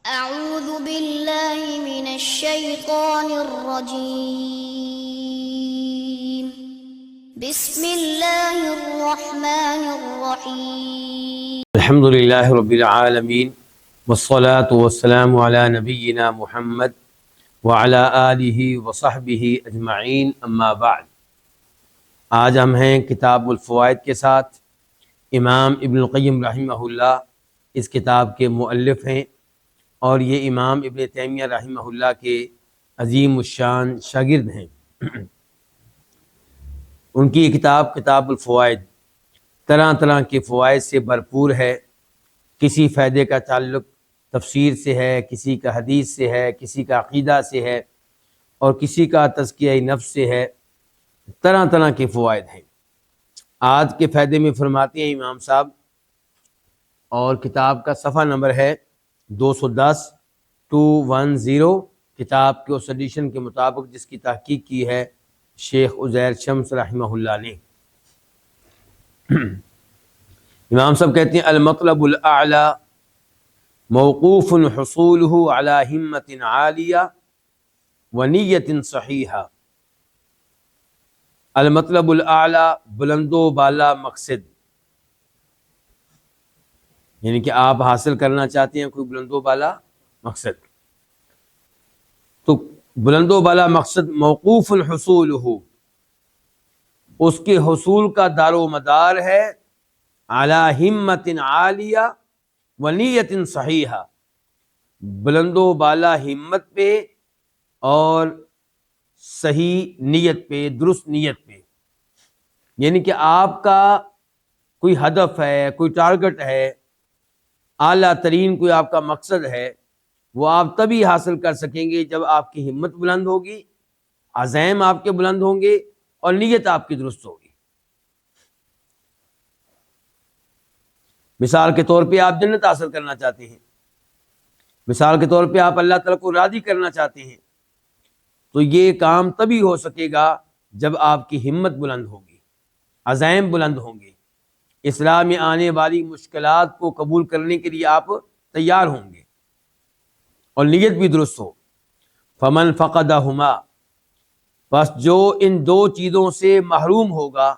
أعوذ بالله من الشيطان الرجيم بسم الله الرحمن الرحيم الحمد لله رب العالمين والصلاة والسلام على نبينا محمد وعلى آلہ وصحبہ اجمعین اما بعد۔ آج ہم ہیں کتاب الفوائد کے ساتھ۔ امام ابن القیم رحمہ اللہ اس کتاب کے مؤلف ہیں، اور یہ امام ابن تیمیہ رحمہ اللہ کے عظیم الشان شاگرد ہیں۔ ان کی یہ کتاب الفوائد طرح طرح کے فوائد سے بھرپور ہے۔ کسی فائدے کا تعلق تفسیر سے ہے، کسی کا حدیث سے ہے، کسی کا عقیدہ سے ہے، اور کسی کا تزکیہ نفس سے ہے۔ طرح طرح کے فوائد ہیں۔ آج کے فائدے میں فرماتے ہیں امام صاحب، اور کتاب کا صفحہ نمبر ہے 210 کتاب کے اس ایڈیشن کے مطابق جس کی تحقیق کی ہے شیخ عزیر شمس رحمہ اللہ نے۔ امام صاحب کہتے ہیں المطلب الاعلی موقوف حصولہ علی ہمت عالیہ ونیت صحیحہ۔ المطلب الاعلی بلند و بالا مقصد، یعنی کہ آپ حاصل کرنا چاہتے ہیں کوئی بلند و بالا مقصد، تو بلند و بالا مقصد موقوف الحصول ہو، اس کے حصول کا دار و مدار ہے علی ہمت عالیہ و نیت صحیحہ، بلند و بالا ہمت پہ اور صحیح نیت پہ، درست نیت پہ۔ یعنی کہ آپ کا کوئی ہدف ہے، کوئی ٹارگٹ ہے، اعلیٰ ترین کوئی آپ کا مقصد ہے، وہ آپ تبھی حاصل کر سکیں گے جب آپ کی ہمت بلند ہوگی، عزائم آپ کے بلند ہوں گے، اور نیت آپ کی درست ہوگی۔ مثال کے طور پہ آپ جنت حاصل کرنا چاہتے ہیں، مثال کے طور پہ آپ اللہ تعالیٰ کو راضی کرنا چاہتے ہیں، تو یہ کام تبھی ہو سکے گا جب آپ کی ہمت بلند ہوگی، عزائم بلند ہوں گے، اسلام میں آنے والی مشکلات کو قبول کرنے کے لیے آپ تیار ہوں گے، اور نیت بھی درست ہو۔ فمن فقدہما، بس جو ان دو چیزوں سے محروم ہوگا،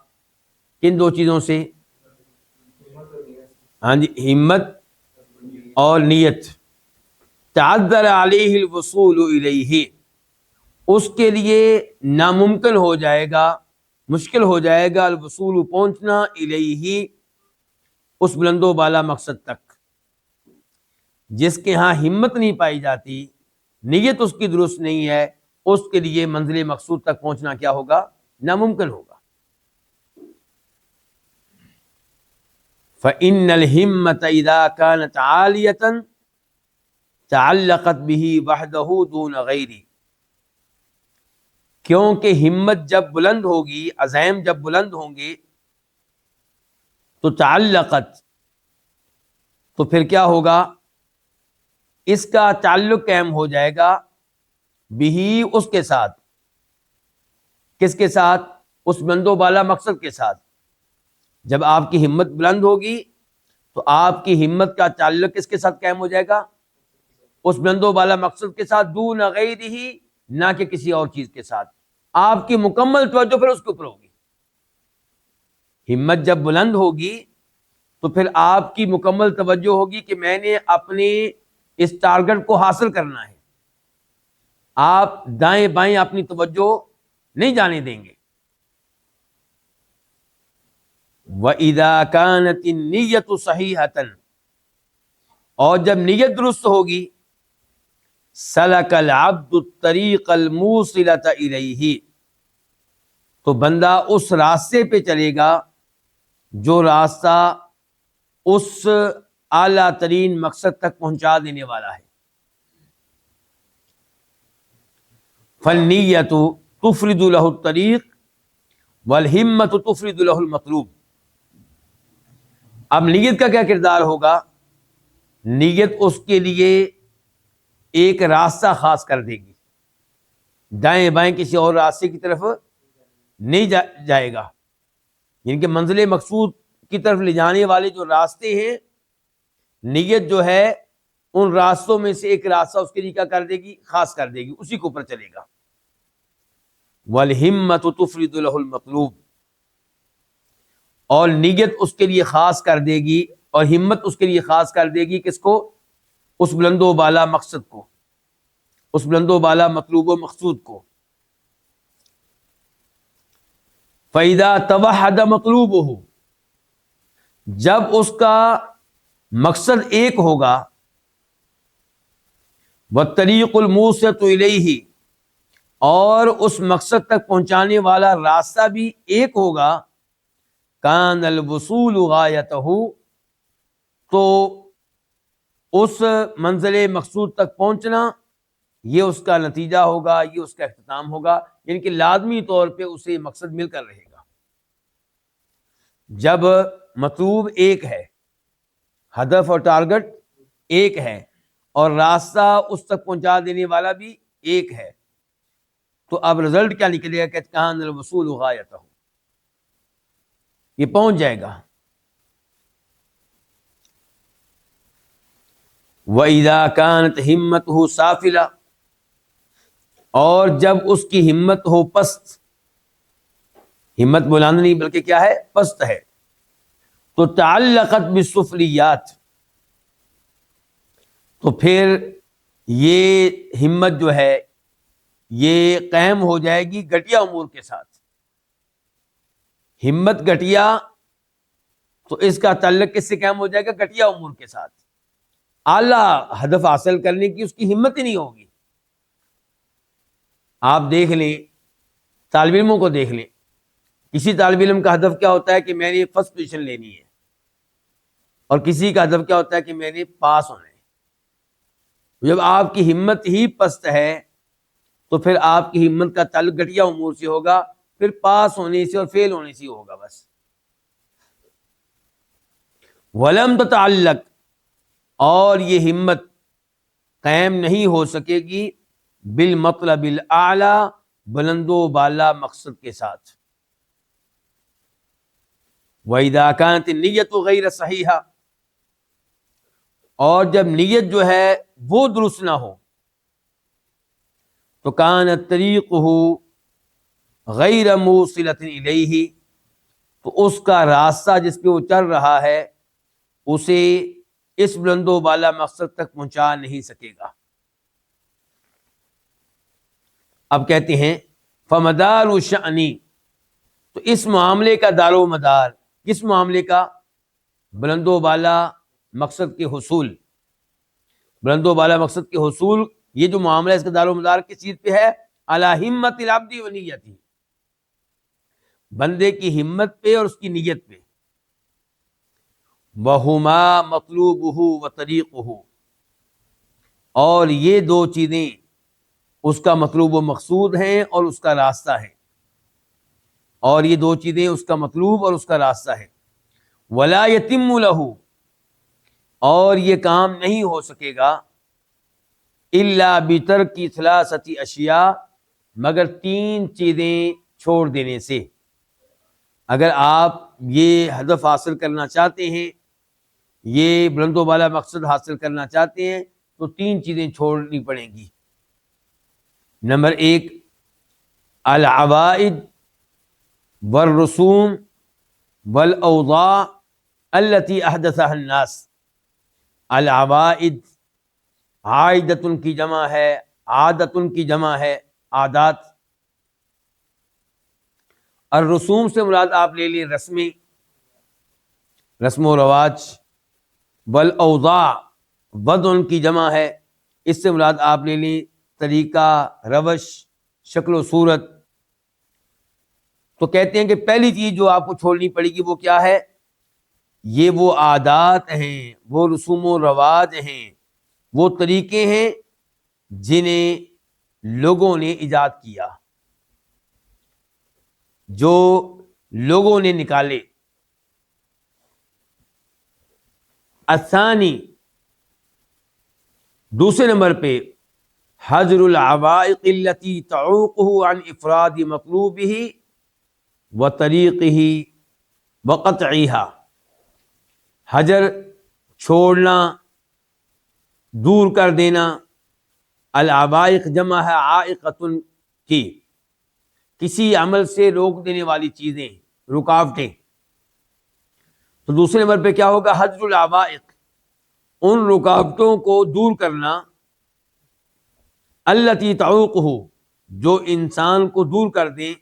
کن دو چیزوں سے؟ ہاں جی، ہمت اور نیت۔ تعذر علیہ الوصول الیہ، اس کے لیے ناممکن ہو جائے گا، مشکل ہو جائے گا الوصول پہنچنا الیہ، اس بلند و بالا مقصد تک۔ جس کے ہاں ہمت نہیں پائی جاتی، نیت اس کی درست نہیں ہے، اس کے لیے منزل مقصود تک پہنچنا کیا ہوگا؟ ناممکن ہوگا۔ فإن الہمت اذا كانت عالیۃ تعلقت به وحدہ دون غیری، کیونکہ ہمت جب بلند ہوگی، عزائم جب بلند ہوں گے، تو تعلقت، تو پھر کیا ہوگا؟ اس کا تعلق قائم ہو جائے گا بھی، اس کے ساتھ۔ کس کے ساتھ؟ اس بلند و بالا مقصد کے ساتھ۔ جب آپ کی ہمت بلند ہوگی تو آپ کی ہمت کا تعلق کس کے ساتھ قائم ہو جائے گا؟ اس بلند و بالا مقصد کے ساتھ، دون غیرہ، نہ کہ کسی اور چیز کے ساتھ۔ آپ کی مکمل توجہ پھر اس کے اوپر ہوگی۔ ہمت جب بلند ہوگی تو پھر آپ کی مکمل توجہ ہوگی کہ میں نے اپنے اس ٹارگٹ کو حاصل کرنا ہے۔ آپ دائیں بائیں اپنی توجہ نہیں جانے دیں گے۔ وَإِذَا كَانَتِ النِّيَّةُ صَحِيحَةً، اور جب نیت درست ہوگی، سَلَكَ الْعَبْدُ الطَّرِيقَ الْمُوصِلَةَ إِلَيْهِ، تو بندہ اس راستے پہ چلے گا جو راستہ اس اعلیٰ ترین مقصد تک پہنچا دینے والا ہے۔ فَالنِّيَّةُ تُفْرِدُ لَهُ الطَّرِيقَ وَالْهِمَّةُ تُفْرِدُ لَهُ الْمَطْلُوبَ۔ اب نیت کا کیا کردار ہوگا؟ نیت اس کے لیے ایک راستہ خاص کر دے گی، دائیں بائیں کسی اور راستے کی طرف نہیں جائے گا۔ یعنی کہ منزل مقصود کی طرف لے جانے والے جو راستے ہیں، نیت جو ہے ان راستوں میں سے ایک راستہ اس کے لیے کیا کر دے گی؟ خاص کر دے گی، اسی کے اوپر چلے گا. وَالْهِمَّةُ تُفْرِدُ لَهُ الْمَطْلُوبَ، اور نیت اس کے لیے خاص کر دے گی، اور ہمت اس کے لیے خاص کر دے گی. کس کو؟ اس بلند و بالا مقصد کو، اس بلند و بالا مطلوب و مقصود کو. فَإِذَا تَوَحَّدَ مَطْلُوبُهُ، جب اس کا مقصد ایک ہوگا، وَالطَّرِيقُ الْمُوصِلُ إِلَيْهِ، اور اس مقصد تک پہنچانے والا راستہ بھی ایک ہوگا، كَانَ الْوُصُولُ غَايَتَهُ، تو اس منزل مقصود تک پہنچنا یہ اس کا نتیجہ ہوگا، یہ اس کا اختتام ہوگا، یعنی کہ لازمی طور پہ اسے مقصد مل کر رہے گا. جب مطلوب ایک ہے، ہدف اور ٹارگٹ ایک ہے، اور راستہ اس تک پہنچا دینے والا بھی ایک ہے، تو اب رزلٹ کیا نکلے گا؟ کہ کان الوصول غایتہ، یہ پہنچ جائے گا. وَإِذَا كَانَتْ هِمَّتُهُ سَافِلَةً، اور جب اس کی ہمت ہو پست، ہمت بلند نہیں بلکہ کیا ہے؟ پست ہے، تو تعلقت بالسفلیات، تو پھر یہ ہمت جو ہے یہ قائم ہو جائے گی گھٹیا امور کے ساتھ. ہمت گھٹیا تو اس کا تعلق کس سے قائم ہو جائے گا؟ گھٹیا امور کے ساتھ. اعلیٰ ہدف حاصل کرنے کی اس کی ہمت ہی نہیں ہوگی. آپ دیکھ لیں، طالب علموں کو دیکھ لیں، کسی طالب علم کا ہدف کیا ہوتا ہے کہ میں نے فرسٹ پوزیشن لینی ہے، اور کسی کا ہدف کیا ہوتا ہے کہ میں نے پاس ہونا ہے. جب آپ کی ہمت ہی پست ہے تو پھر آپ کی ہمت کا تعلق گھٹیا امور سے ہوگا، پھر پاس ہونے سے اور فیل ہونے سے ہوگا بس. ولم تتعلق، اور یہ ہمت قائم نہیں ہو سکے گی بالمطلب الاعلی، بلند و بالا مقصد کے ساتھ. وَإِذَا كَانَتِ النِّيَّةُ غَيْرَ صَحِيحَةٍ، اور جب نیت جو ہے وہ درست نہ ہو، تو كَانَتْ طَرِيقُهُ غَيْرَ مُوصِلَةٍ إِلَيْهِ، تو اس کا راستہ جس پہ وہ چل رہا ہے اسے اس بلند و بالا مقصد تک پہنچا نہیں سکے گا. اب کہتے ہیں فمدار الشأن، تو اس معاملے کا دار و مدار، کس معاملے کا؟ بلند و بالا مقصد کے حصول. بلند و بالا مقصد کے حصول، یہ جو معاملہ ہے اس کا دار و مدار کس چیز پہ ہے؟ علی ہمت العبد و نیتی، بندے کی ہمت پہ اور اس کی نیت پہ. وَهُمَا مَطْلُوبُهُ وَطَرِيقُهُ، اور یہ دو چیزیں اس کا مطلوب و مقصود ہیں اور اس کا راستہ ہے، اور یہ دو چیزیں اس کا مطلوب اور اس کا راستہ ہے. وَلَا يَتِمُّ لَهُ، اور یہ کام نہیں ہو سکے گا إِلَّا بِتَرْكِ ثَلَاثَةِ أَشْيَاء، مگر تین چیزیں چھوڑ دینے سے. اگر آپ یہ ہدف حاصل کرنا چاہتے ہیں، یہ بلند و بالا مقصد حاصل کرنا چاہتے ہیں، تو تین چیزیں چھوڑنی پڑیں گی. نمبر ایک، العوائد والرسوم والاوضاع التي احدثها الناس. العوائد، عائدۃ کی جمع ہے، عادۃ کی جمع ہے عادات. الرسوم سے مراد آپ لے لیں رسمیں، رسم و رواج. والاوضاع، وضع کی جمع ہے، اس سے مراد آپ لے لیں طریقہ، روش، شکل و صورت. تو کہتے ہیں کہ پہلی چیز جو آپ کو چھوڑنی پڑے گی وہ کیا ہے؟ یہ وہ عادات ہیں، وہ رسوم و رواج ہیں، وہ طریقے ہیں جنہیں لوگوں نے ایجاد کیا، جو لوگوں نے نکالے. الثانی، دوسرے نمبر پہ، حجر العوائق التي تعوقه عن افراد مطلوبه وطریقه وقطعها. حجر چھوڑنا دور کر دینا. العوائق جمع ہے عائقۃ کی، کسی عمل سے روک دینے والی چیزیں، رکاوٹیں. تو دوسرے نمبر پہ کیا ہوگا؟ حجر العوائق، ان رکاوٹوں کو دور کرنا. التی تعوقہ، جو انسان کو دور کر دیں.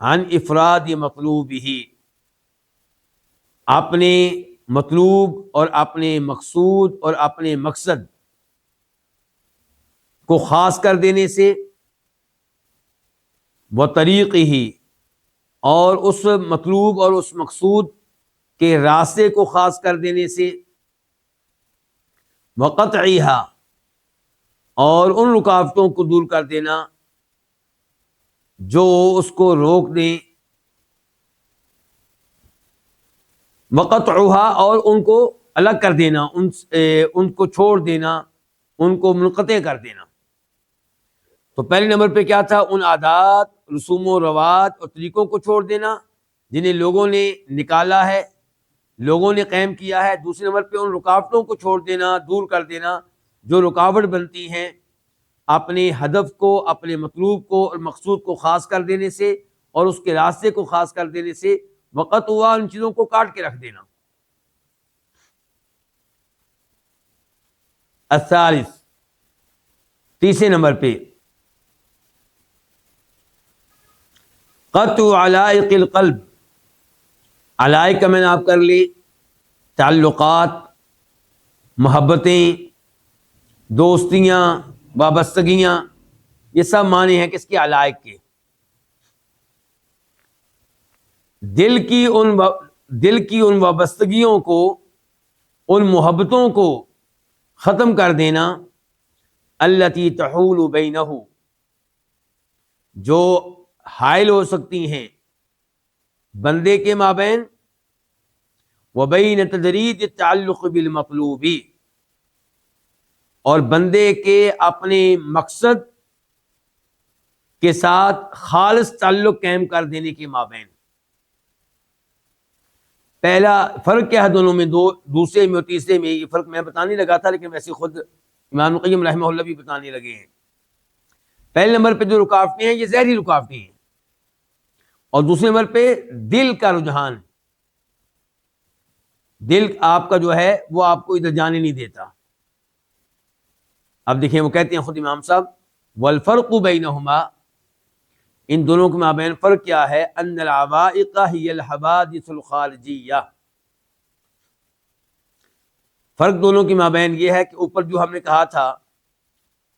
عن افراد مطلوبہ، اپنے مطلوب اور اپنے مقصود اور اپنے مقصد کو خاص کر دینے سے. وہ طریق ہی، اور اس مطلوب اور اس مقصود کے راستے کو خاص کر دینے سے. وقطعہا، اور ان رکاوٹوں کو دور کر دینا جو اس کو روک دیں. وقطعہا، اور ان کو الگ کر دینا، ان کو چھوڑ دینا، ان کو منقطع کر دینا. تو پہلے نمبر پہ کیا تھا؟ ان عادات، رسوم و رواج اور طریقوں کو چھوڑ دینا جنہیں لوگوں نے نکالا ہے، لوگوں نے قائم کیا ہے. دوسرے نمبر پہ ان رکاوٹوں کو چھوڑ دینا، دور کر دینا جو رکاوٹ بنتی ہیں اپنے ہدف کو، اپنے مطلوب کو اور مقصود کو خاص کر دینے سے اور اس کے راستے کو خاص کر دینے سے. وقت ہوا، ان چیزوں کو کاٹ کے رکھ دینا. الثالث، تیسرے نمبر پہ قطع علائق القلب. علائق کا میں نے آپ کر لی تعلقات، محبتیں، دوستیاں، وابستگیاں، یہ سب معنی ہیں کس کے؟ علائق کے. دل کی ان وابستگیوں کو، ان محبتوں کو ختم کر دینا. التی تحول بینہ، جو حائل ہو سکتی ہیں بندے کے مابین وبین تجرید التعلق بالمطلوب، اور بندے کے اپنے مقصد کے ساتھ خالص تعلق قائم کر دینے کے مابین. پہلا فرق کیا ہے دونوں میں؟ دوسرے میں اور تیسرے میں یہ فرق میں بتانے لگا تھا، لیکن ویسے خود امام القیم رحمہ اللہ بھی بتانے لگے ہیں. پہلے نمبر پہ جو رکاوٹیں ہیں یہ ظاہری رکاوٹیں ہیں، اور دوسرے نمبر پہ دل کا رجحان. دل آپ کا جو ہے وہ آپ کو ادھر جانے نہیں دیتا. اب دیکھیں وہ کہتے ہیں خود امام صاحب، والفرق بینہما، ان دونوں کے مابین فرق کیا ہے؟ ان العوائق ہی الحوادث الخارجیہ. فرق دونوں کے مابین یہ ہے کہ اوپر جو ہم نے کہا تھا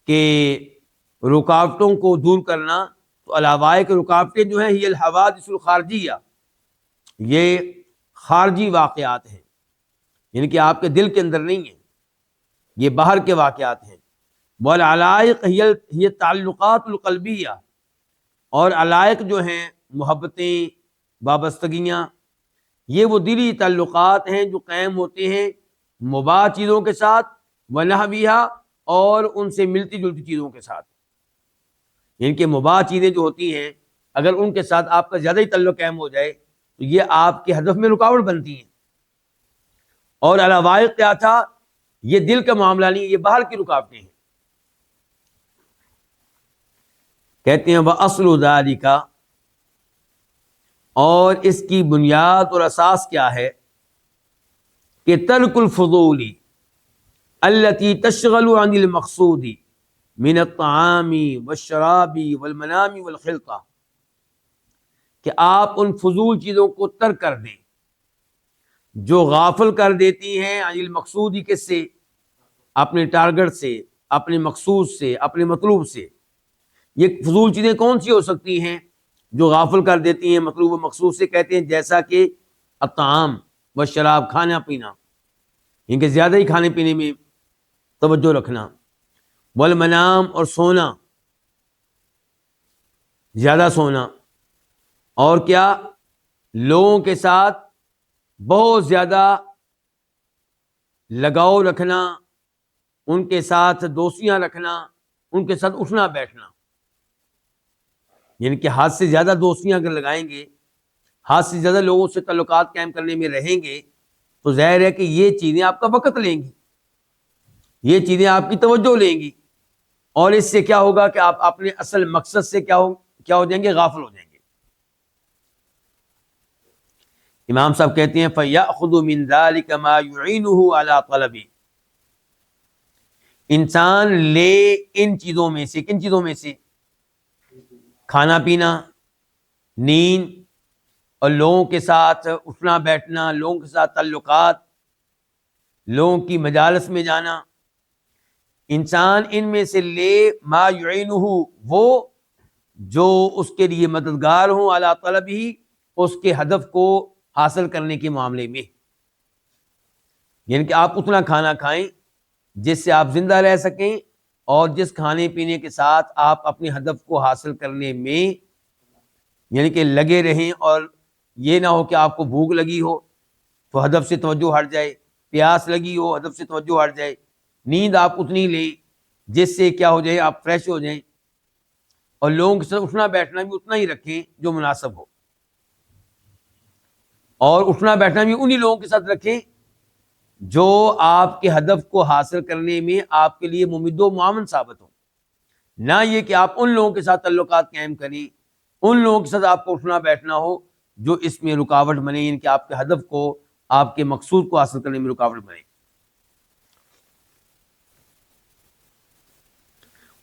کہ رکاوٹوں کو دور کرنا، تو العوائق رکاوٹیں جو ہیں ہی الحوادث الخارجیہ، یہ خارجی واقعات ہیں، یعنی کہ آپ کے دل کے اندر نہیں ہیں، یہ باہر کے واقعات ہیں. والعلائق ہی التعلقات القلبیہ، اور علائق جو ہیں محبتیں، وابستگیاں، یہ وہ دلی تعلقات ہیں جو قائم ہوتے ہیں مباح چیزوں کے ساتھ، ونحویہا، اور ان سے ملتی جلتی چیزوں کے ساتھ. یعنی کہ مباح چیزیں جو ہوتی ہیں اگر ان کے ساتھ آپ کا زیادہ ہی تعلق قائم ہو جائے تو یہ آپ کے ہدف میں رکاوٹ بنتی ہیں. اور العوائق کیا تھا؟ یہ دل کا معاملہ نہیں، یہ باہر کی رکاوٹیں ہیں. کہتے ہیں وَأَصْلُ ذَلِكَ، اور اس کی بنیاد اور اساس کیا ہے؟ کہ ترک الفضول التي تشغل عن المقصود من الطعام والشراب والمنام والخلقہ، کہ آپ ان فضول چیزوں کو ترک کر دیں جو غافل کر دیتی ہیں عن المقصود، کس سے؟ اپنے ٹارگٹ سے، اپنے مقصود سے، اپنے مطلوب سے. یہ فضول چیزیں کون سی ہو سکتی ہیں جو غافل کر دیتی ہیں مطلوب و مقصود سے؟ کہتے ہیں جیسا کہ الطعام والشراب، کھانا پینا، ان کے زیادہ ہی کھانے پینے میں توجہ رکھنا. والمنام، اور سونا، زیادہ سونا. اور کیا؟ لوگوں کے ساتھ بہت زیادہ لگاؤ رکھنا، ان کے ساتھ دوستیاں رکھنا، ان کے ساتھ اٹھنا بیٹھنا. یعنی کہ حد سے زیادہ دوستیاں اگر لگائیں گے، حد سے زیادہ لوگوں سے تعلقات قائم کرنے میں رہیں گے، تو ظاہر ہے کہ یہ چیزیں آپ کا وقت لیں گی. یہ چیزیں آپ کی توجہ لیں گی، اور اس سے کیا ہوگا کہ آپ اپنے اصل مقصد سے کیا ہو جائیں گے، غافل ہو جائیں گے۔ امام صاحب کہتے ہیں فَيَأْخُذُ مِن ذَلِكَ مَا يُعِينُهُ عَلَى طَلَبِهِ، انسان لے ان چیزوں میں سے، کن چیزوں میں سے؟ کھانا پینا، نیند، اور لوگوں کے ساتھ اٹھنا بیٹھنا، لوگوں کے ساتھ تعلقات، لوگوں کی مجالس میں جانا، انسان ان میں سے لے ما یعینہ، وہ جو اس کے لیے مددگار ہوں، علی طلب ہی، اس کے ہدف کو حاصل کرنے کے معاملے میں، یعنی کہ آپ اتنا کھانا کھائیں جس سے آپ زندہ رہ سکیں، اور جس کھانے پینے کے ساتھ آپ اپنے ہدف کو حاصل کرنے میں یعنی کہ لگے رہیں، اور یہ نہ ہو کہ آپ کو بھوک لگی ہو تو ہدف سے توجہ ہٹ جائے، پیاس لگی ہو ہدف سے توجہ ہٹ جائے، نیند آپ اتنی لیں جس سے کیا ہو جائے، آپ فریش ہو جائیں، اور لوگوں کے ساتھ اٹھنا بیٹھنا بھی اتنا ہی رکھیں جو مناسب ہو، اور اٹھنا بیٹھنا بھی انہی لوگوں کے ساتھ رکھیں جو آپ کے ہدف کو حاصل کرنے میں آپ کے لیے ممد و معاون ثابت ہو، نہ یہ کہ آپ ان لوگوں کے ساتھ تعلقات قائم کریں، ان لوگوں کے ساتھ آپ کو اٹھنا بیٹھنا ہو جو اس میں رکاوٹ بنے، یعنی کہ آپ کے ہدف کو، آپ کے مقصود کو حاصل کرنے میں رکاوٹ بنے۔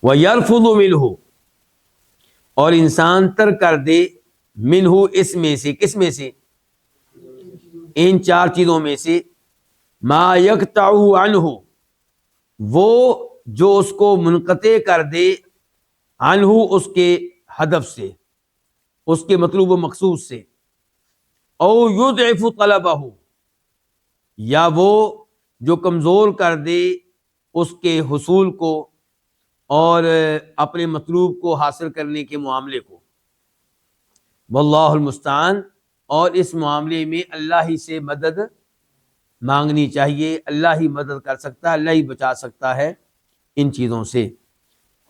وَيَرْفُضُ مِنْهُ، اور انسان ترک کر دے، منہ اس میں سے، کس میں سے؟ ان چار چیزوں میں سے، ما یقطعہ عنہ، وہ جو اس کو منقطع کر دے، عنہ اس کے ہدف سے، اس کے مطلوب و مقصود سے، او یضعف طلبہ، یا وہ جو کمزور کر دے اس کے حصول کو اور اپنے مطلوب کو حاصل کرنے کے معاملے کو، واللہ المستعان، اور اس معاملے میں اللہ ہی سے مدد مانگنی چاہیے، اللہ ہی مدد کر سکتا ہے، اللہ ہی بچا سکتا ہے ان چیزوں سے۔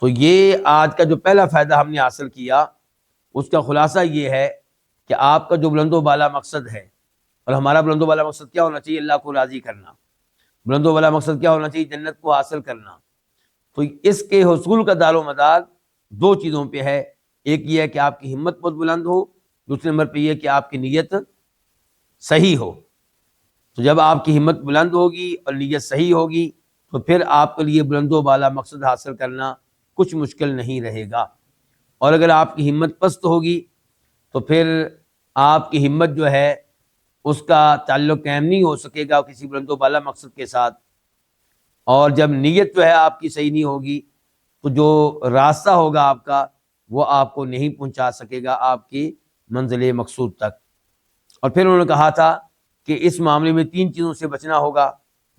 تو یہ آج کا جو پہلا فائدہ ہم نے حاصل کیا، اس کا خلاصہ یہ ہے کہ آپ کا جو بلند و بالا مقصد ہے، اور ہمارا بلند و بالا مقصد کیا ہونا چاہیے؟ اللہ کو راضی کرنا۔ بلند و بالا مقصد کیا ہونا چاہیے؟ جنت کو حاصل کرنا۔ تو اس کے حصول کا دار و مدار دو چیزوں پہ ہے، ایک یہ ہے کہ آپ کی ہمت بہت بلند ہو، دوسرے نمبر پہ یہ کہ آپ کی نیت صحیح ہو۔ تو جب آپ کی ہمت بلند ہوگی اور نیت صحیح ہوگی تو پھر آپ کے لیے بلند و بالا مقصد حاصل کرنا کچھ مشکل نہیں رہے گا، اور اگر آپ کی ہمت پست ہوگی تو پھر آپ کی ہمت جو ہے اس کا تعلق قائم نہیں ہو سکے گا کسی بلند و بالا مقصد کے ساتھ، اور جب نیت جو ہے آپ کی صحیح نہیں ہوگی تو جو راستہ ہوگا آپ کا وہ آپ کو نہیں پہنچا سکے گا آپ کی منزل مقصود تک۔ اور پھر انہوں نے کہا تھا کہ اس معاملے میں تین چیزوں سے بچنا ہوگا۔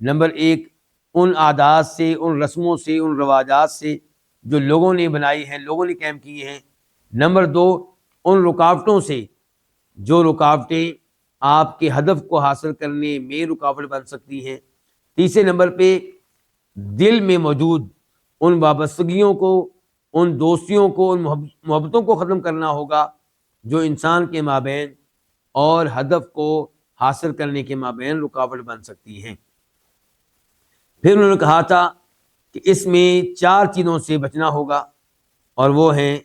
نمبر ایک، ان عادات سے، ان رسموں سے، ان رواجات سے جو لوگوں نے بنائی ہیں، لوگوں نے قائم کی ہیں۔ نمبر دو، ان رکاوٹوں سے جو رکاوٹیں آپ کے ہدف کو حاصل کرنے میں رکاوٹ بن سکتی ہیں۔ تیسرے نمبر پہ دل میں موجود ان وابستگیوں کو، ان دوستیوں کو، ان محبتوں کو ختم کرنا ہوگا جو انسان کے مابین اور ہدف کو حاصل کرنے کے مابین رکاوٹ بن سکتی ہیں۔ پھر انہوں نے کہا تھا کہ اس میں چار چیزوں سے بچنا ہوگا، اور وہ ہیں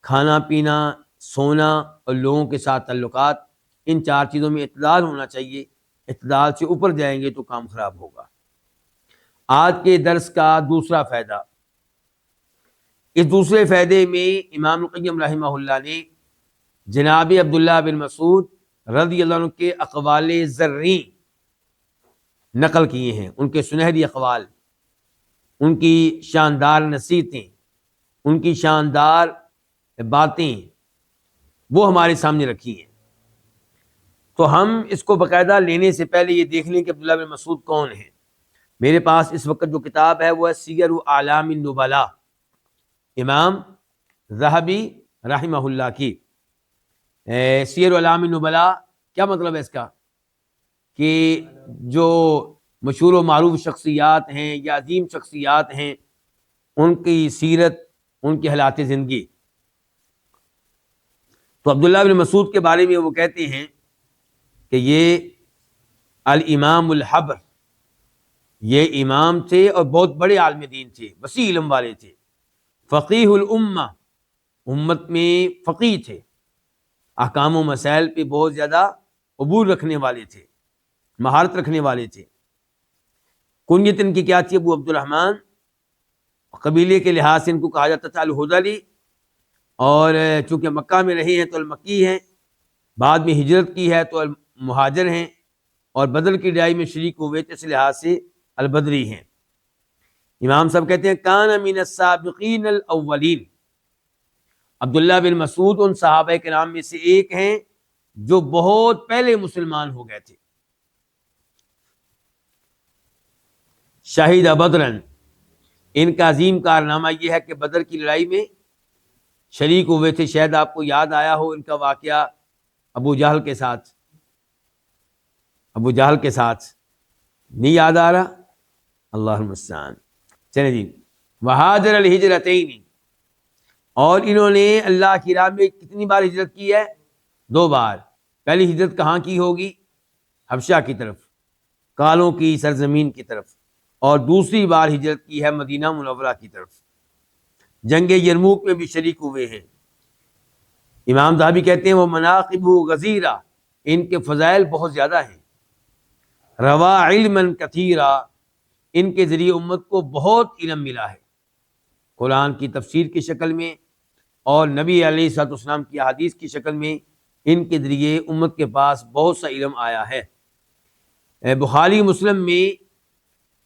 کھانا پینا، سونا اور لوگوں کے ساتھ تعلقات۔ ان چار چیزوں میں اعتدال ہونا چاہیے، اعتدال سے اوپر جائیں گے تو کام خراب ہوگا۔ آج کے درس کا دوسرا فائدہ، اس دوسرے فائدے میں امام القیم رحمہ اللہ نے جناب عبداللہ بن مسعود رضی اللہ عنہ کے اقوال زرعی نقل کیے ہیں، ان کے سنہری اقوال، ان کی شاندار نصیحتیں، ان کی شاندار باتیں وہ ہمارے سامنے رکھی ہیں۔ تو ہم اس کو باقاعدہ لینے سے پہلے یہ دیکھ لیں کہ عبداللہ بن مسعود کون ہیں۔ میرے پاس اس وقت جو کتاب ہے وہ ہے سیر اعلام النبلاء، امام ذہبی رحمہ اللہ کی۔ سیر اعلام النبلاء کیا مطلب ہے اس کا؟ کہ جو مشہور و معروف شخصیات ہیں یا عظیم شخصیات ہیں ان کی سیرت، ان کی حالات زندگی۔ تو عبداللہ بن مسعود کے بارے میں وہ کہتے ہیں کہ یہ الامام الحبر، یہ امام تھے اور بہت بڑے عالم دین تھے، وسیع علم والے تھے، فقیہ الامہ، امت میں فقیہ تھے، احکام و مسائل پہ بہت زیادہ عبور رکھنے والے تھے، مہارت رکھنے والے تھے۔ کنیت ان کی کیا تھی؟ ابو عبد الرحمن، قبیلے کے لحاظ سے ان کو کہا جاتا تھا الہذلی، اور چونکہ مکہ میں رہے ہیں تو المکی ہیں، بعد میں ہجرت کی ہے تو المہاجر ہیں، اور بدر کی لڑائی میں شریک ہوئے تو اس لحاظ سے البدری ہیں۔ امام صاحب کہتے ہیں کان من السابقین الاولین، عبداللہ بن مسعود ان صحابہ کرام میں سے ایک ہیں جو بہت پہلے مسلمان ہو گئے تھے۔ شہید بدرن، ان کا عظیم کارنامہ یہ ہے کہ بدر کی لڑائی میں شریک ہوئے تھے۔ شاید آپ کو یاد آیا ہو ان کا واقعہ ابو جہل کے ساتھ، ابو جہل کے ساتھ نہیں یاد آ رہا؟ اللہ المستعان۔ چلیں جی، وہاجر الہجرتین، اور انہوں نے اللہ کی راہ میں کتنی بار ہجرت کی ہے؟ 2 بار۔ پہلی ہجرت کہاں کی ہوگی؟ حبشہ کی طرف، کالوں کی سرزمین کی طرف، اور دوسری بار ہجرت کی ہے مدینہ منورہ کی طرف۔ جنگ یرموک میں بھی شریک ہوئے ہیں۔ امام ذہبی کہتے ہیں وہ مناقب غزیرہ، ان کے فضائل بہت زیادہ ہیں۔ روا علما کثیرا، ان کے ذریعے امت کو بہت علم ملا ہے، قرآن کی تفسیر کی شکل میں اور نبی علیہ الصلوۃ والسلام کی احادیث کی شکل میں ان کے ذریعے امت کے پاس بہت سا علم آیا ہے۔ بخاری مسلم میں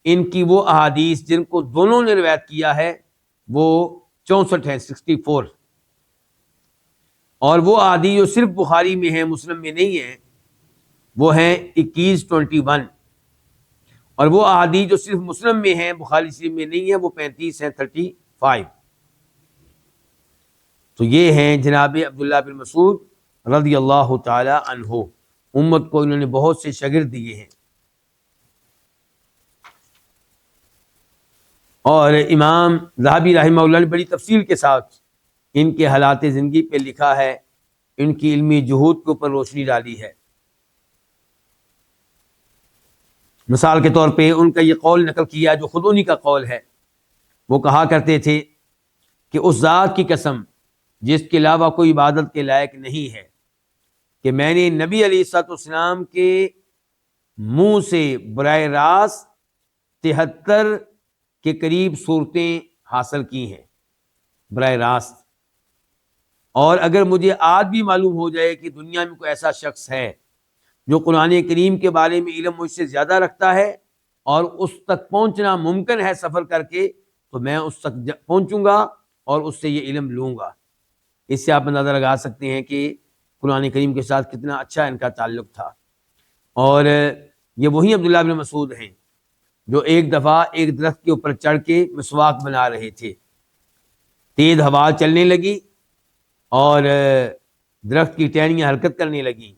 ان کی وہ احادیث جن کو دونوں نے روایت کیا ہے وہ 64 ہیں، 64، اور وہ احادیث جو صرف بخاری میں ہیں مسلم میں نہیں ہیں وہ ہیں 21 اور وہ احادیث جو صرف مسلم میں ہیں بخاری شریف میں نہیں ہیں وہ 35 ہیں، 35۔ تو یہ ہیں جناب عبداللہ بن مسعود رضی اللہ تعالی عنہ، امت کو انہوں نے بہت سے شاگرد دیے ہیں۔ اور امام ذہبی رحمہ اللہ نے بڑی تفصیل کے ساتھ ان کے حالات زندگی پہ لکھا ہے، ان کی علمی جہود کے اوپر روشنی ڈالی ہے۔ مثال کے طور پہ ان کا یہ قول نقل کیا جو خود انہی کا قول ہے، وہ کہا کرتے تھے کہ اس ذات کی قسم جس کے علاوہ کوئی عبادت کے لائق نہیں ہے کہ میں نے نبی علیہ الصلوۃ والسلام کے منہ سے براہ راست 73 کے قریب صورتیں حاصل کی ہیں براہ راست، اور اگر مجھے آج بھی معلوم ہو جائے کہ دنیا میں کوئی ایسا شخص ہے جو قرآن کریم کے بارے میں علم مجھ سے زیادہ رکھتا ہے اور اس تک پہنچنا ممکن ہے سفر کر کے، تو میں اس تک پہنچوں گا اور اس سے یہ علم لوں گا۔ اس سے آپ اندازہ لگا سکتے ہیں کہ قرآن کریم کے ساتھ کتنا اچھا ان کا تعلق تھا۔ اور یہ وہی عبداللہ بن مسعود ہیں جو ایک دفعہ ایک درخت کے اوپر چڑھ کے مسواک بنا رہے تھے، تیز ہوا چلنے لگی اور درخت کی ٹہنیاں حرکت کرنے لگیں۔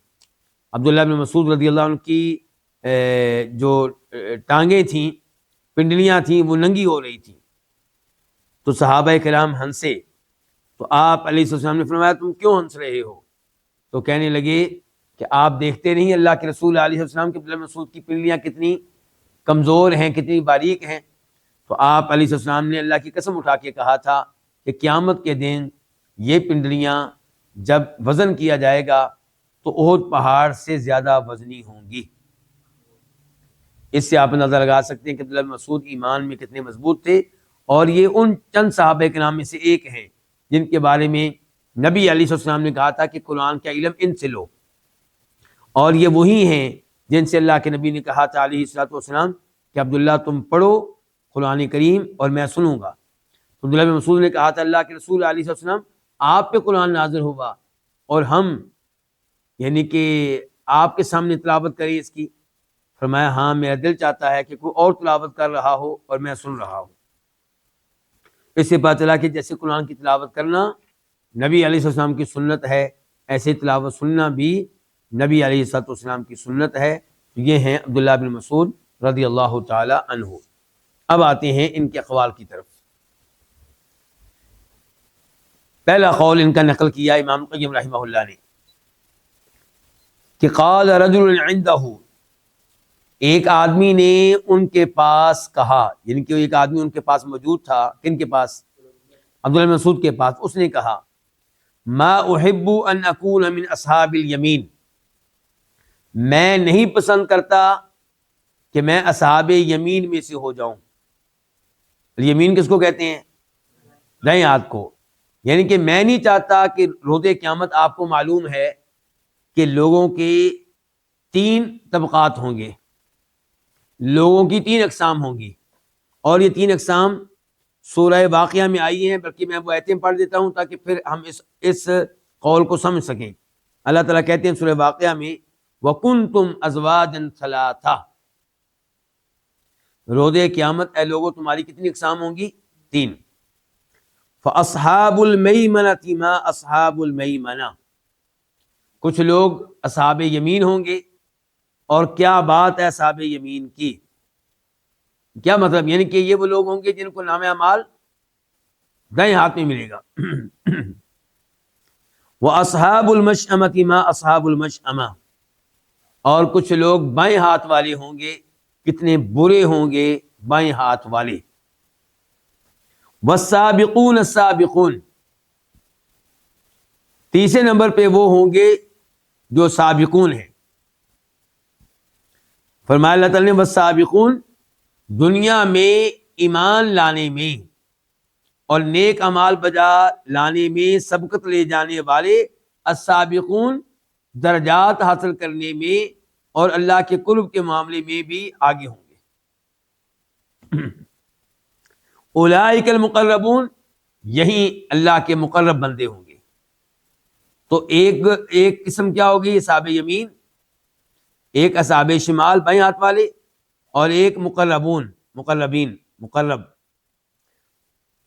عبداللہ بن مسعود رضی اللہ عنہ کی جو ٹانگیں تھیں، پنڈلیاں تھیں، وہ ننگی ہو رہی تھیں، تو صحابہ کرام ہنسے، تو آپ علیہ السلام نے فرمایا تم کیوں ہنس رہے ہو؟ تو کہنے لگے کہ آپ دیکھتے نہیں اللہ کے رسول علیہ السلام کے عبداللہ بن مسعود کی پنڈلیاں کتنی کمزور ہیں، کتنی باریک ہیں۔ تو آپ علیہ السلام نے اللہ کی قسم اٹھا کے کہا تھا کہ قیامت کے دن یہ پنڈلیاں جب وزن کیا جائے گا تو احد پہاڑ سے زیادہ وزنی ہوں گی۔ اس سے آپ اندازہ لگا سکتے ہیں کہ عبداللہ بن مسعود ایمان میں کتنے مضبوط تھے، اور یہ ان چند صحابہ کے نام میں سے ایک ہیں جن کے بارے میں نبی علیہ السلام نے کہا تھا کہ قرآن کا علم ان سے لو، اور یہ وہی ہیں جن سے اللہ کے نبی نے کہا تھا علیہ السلام کہ عبداللہ تم پڑھو قرآن کریم اور میں سنوں گا۔ تو عبداللہ بن مسعود نے کہا تھا اللہ کے رسول علیہ السلام آپ پہ قرآن نازل ہوگا اور ہم یعنی کہ آپ کے سامنے تلاوت کریں اس کی؟ فرمایا ہاں میرا دل چاہتا ہے کہ کوئی اور تلاوت کر رہا ہو اور میں سن رہا ہوں۔ اس سے پتہ چلا کہ جیسے قرآن کی تلاوت کرنا نبی علیہ السلام کی سنت ہے، ایسے تلاوت سننا بھی نبی علیہ السلام کی سنت ہے۔ یہ ہیں عبداللہ بن مسعود رضی اللہ تعالی عنہ۔ اب آتے ہیں ان کے اقوال کی طرف۔ پہلا قول ان کا نقل کیا امام قیم رحمہ اللہ نے کہ قال رجل عنده، ایک آدمی نے ان کے پاس کہا، یعنی کہ ایک آدمی ان کے پاس موجود تھا، کن کے پاس؟ عبداللہ بن مسعود کے پاس. اس نے کہا ما احب ان اکون من اصحاب الیمین، میں نہیں پسند کرتا کہ میں اصحاب یمین میں سے ہو جاؤں. یمین کس کو کہتے ہیں؟ دائیں ہاتھ کو. یعنی کہ میں نہیں چاہتا کہ روز قیامت آپ کو معلوم ہے کہ لوگوں کے 3 طبقات ہوں گے، لوگوں کی 3 اقسام ہوں گی، اور یہ 3 اقسام سورہ واقعہ میں آئی ہیں، بلکہ میں وہ آیتیں پڑھ دیتا ہوں تاکہ پھر ہم اس قول کو سمجھ سکیں. اللہ تعالیٰ کہتے ہیں سورہ واقعہ میں وَكُنْتُمْ أَزْوَاجًا ثَلَاثَةً، روز قیامت اے لوگوں تمہاری کتنی اقسام ہوں گی؟ 3. فَأَصْحَابُ الْمَيْمَنَةِ مَا أَصْحَابُ الْمَيْمَنَةِ، کچھ لوگ اصحاب یمین ہوں گے، اور کیا بات ہے اصحاب یمین کی. کیا مطلب؟ یعنی کہ یہ وہ لوگ ہوں گے جن کو نام اعمال دائیں ہاتھ میں ملے گا. وَأَصْحَابُ الْمَشْأَمَةِ مَا أَصْحَابُ الْمَشْأَمَةِ، اور کچھ لوگ بائیں ہاتھ والے ہوں گے، کتنے برے ہوں گے بائیں ہاتھ والے. وَالسَّابِقُونَ السَّابِقُونَ، تیسرے نمبر پہ وہ ہوں گے جو سابقون ہیں. فرمایا اللہ تعالیٰ نے وَالسَّابِقُونَ، دنیا میں ایمان لانے میں اور نیک اعمال بجا لانے میں سبقت لے جانے والے، السابقون درجات حاصل کرنے میں اور اللہ کے قرب کے معاملے میں بھی آگے ہوں گے. اولئک المقربون، یہی اللہ کے مقرب بندے ہوں گے. تو ایک قسم کیا ہوگی؟ اصحاب یمین، ایک اصحاب شمال بائیں ہاتھ والے، اور ایک مقربون مقرب.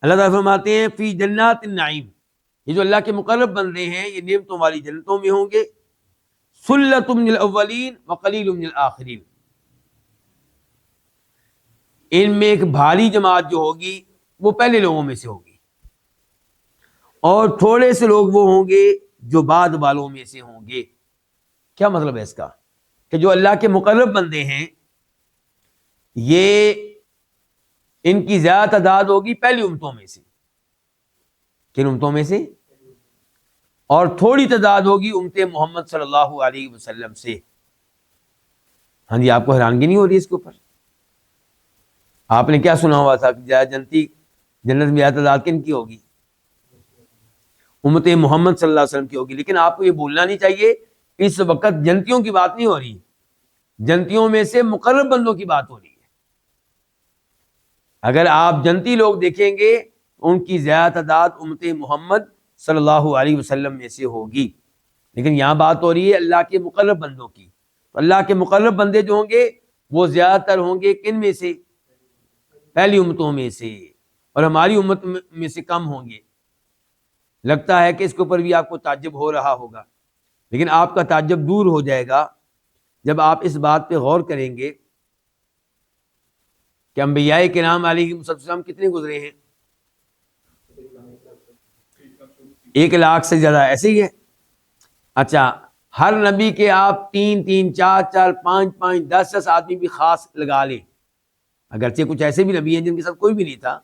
اللہ تعالیٰ فرماتے ہیں فی جنات النعیم، یہ جو اللہ کے مقرب بندے ہیں یہ نعمتوں والی جنتوں میں ہوں گے. ثلۃ من الاولین وقلیل من الآخرین، ان میں ایک بھاری جماعت جو ہوگی وہ پہلے لوگوں میں سے ہوگی، اور تھوڑے سے لوگ وہ ہوں گے جو بعد والوں میں سے ہوں گے. کیا مطلب ہے اس کا؟ کہ جو اللہ کے مقرب بندے ہیں یہ ان کی زیادہ تعداد ہوگی پہلی امتوں میں سے. کن امتوں میں سے؟ اور تھوڑی تعداد ہوگی امت محمد صلی اللہ علیہ وسلم سے. ہاں جی، آپ کو حیرانگی نہیں ہو رہی اس کے اوپر؟ آپ نے کیا سنا ہوا تھا کہ جنت میں زیادہ تعداد کن کی ہوگی؟ امت محمد صلی اللہ علیہ وسلم کی ہوگی. لیکن آپ کو یہ بھولنا نہیں چاہیے اس وقت جنتیوں کی بات نہیں ہو رہی، جنتیوں میں سے مقرب بندوں کی بات ہو رہی ہے. اگر آپ جنتی لوگ دیکھیں گے ان کی زیادہ تعداد امت محمد صلی اللہ علیہ وسلم میں سے ہوگی، لیکن یہاں بات ہو رہی ہے اللہ کے مقرب بندوں کی. تو اللہ کے مقرب بندے جو ہوں گے وہ زیادہ تر ہوں گے کن میں سے؟ پہلی امتوں میں سے، اور ہماری امت میں سے کم ہوں گے. لگتا ہے کہ اس کے اوپر بھی آپ کو تعجب ہو رہا ہوگا، لیکن آپ کا تعجب دور ہو جائے گا جب آپ اس بات پہ غور کریں گے کہ انبیاء کرام علیہ السلام کتنے گزرے ہیں؟ 1,00,000 سے زیادہ، ایسے ہی ہے. اچھا، ہر نبی کے آپ 3 4 5 10 آدمی بھی خاص لگا لیں، اگرچہ کچھ ایسے بھی نبی ہیں جن کے ساتھ کوئی بھی نہیں تھا،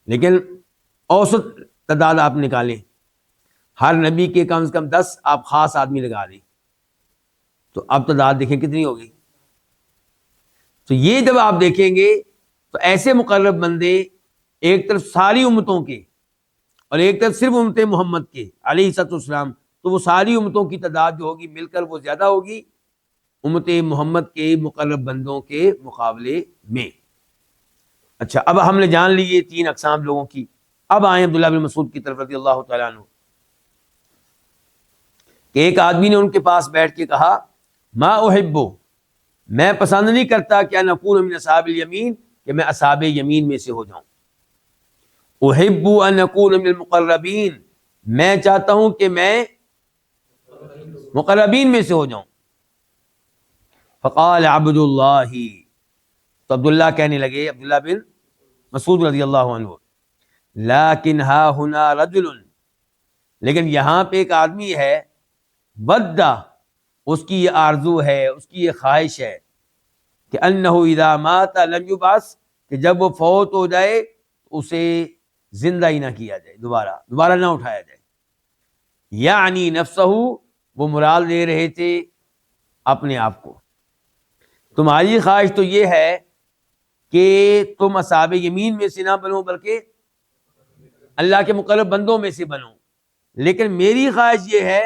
لیکن اوسط تعداد آپ نکالیں، ہر نبی کے کم سے کم 10 آپ خاص آدمی لگا لیں، تو اب تعداد دیکھیں کتنی ہوگی. تو یہ جب آپ دیکھیں گے تو ایسے مقرب بندے ایک طرف ساری امتوں کے اور ایک طرف صرف امت محمد کے علیہ الصلوۃ والسلام، تو وہ ساری امتوں کی تعداد جو ہوگی مل کر وہ زیادہ ہوگی امت محمد کے مقرب بندوں کے مقابلے میں. اچھا، اب ہم نے جان لی یہ 3 اقسام لوگوں کی. اب آئیں عبداللہ بن مسعود کی طرف رضی اللہ تعالیٰ عنہ، کہ ایک آدمی نے ان کے پاس بیٹھ کے کہا ما احبو، میں پسند نہیں کرتا کہ ان اکون من اصحاب الیمین، کہ میں اصحاب یمین میں سے ہو جاؤں. احب ان اکون من المقربین، میں چاہتا ہوں کہ میں مقربین میں سے ہو جاؤں. فقال عبد اللہ، تو عبداللہ کہنے لگے، عبداللہ بن مسعود رضی اللہ عنہ، لیکن ہا ہنا رجل، لیکن یہاں پہ ایک آدمی ہے، بدہ، اس کی یہ آرزو ہے، اس کی یہ خواہش ہے، کہ انہ اذا مات لم یبعث، کہ جب وہ فوت ہو جائے اسے زندہ ہی نہ کیا جائے، دوبارہ نہ اٹھایا جائے. یعنی نفسہ، وہ مراد لے رہے تھے اپنے آپ کو. تمہاری خواہش تو یہ ہے کہ تم اصحاب یمین میں سے نہ بنو بلکہ اللہ کے مقرب بندوں میں سے بنو، لیکن میری خواہش یہ ہے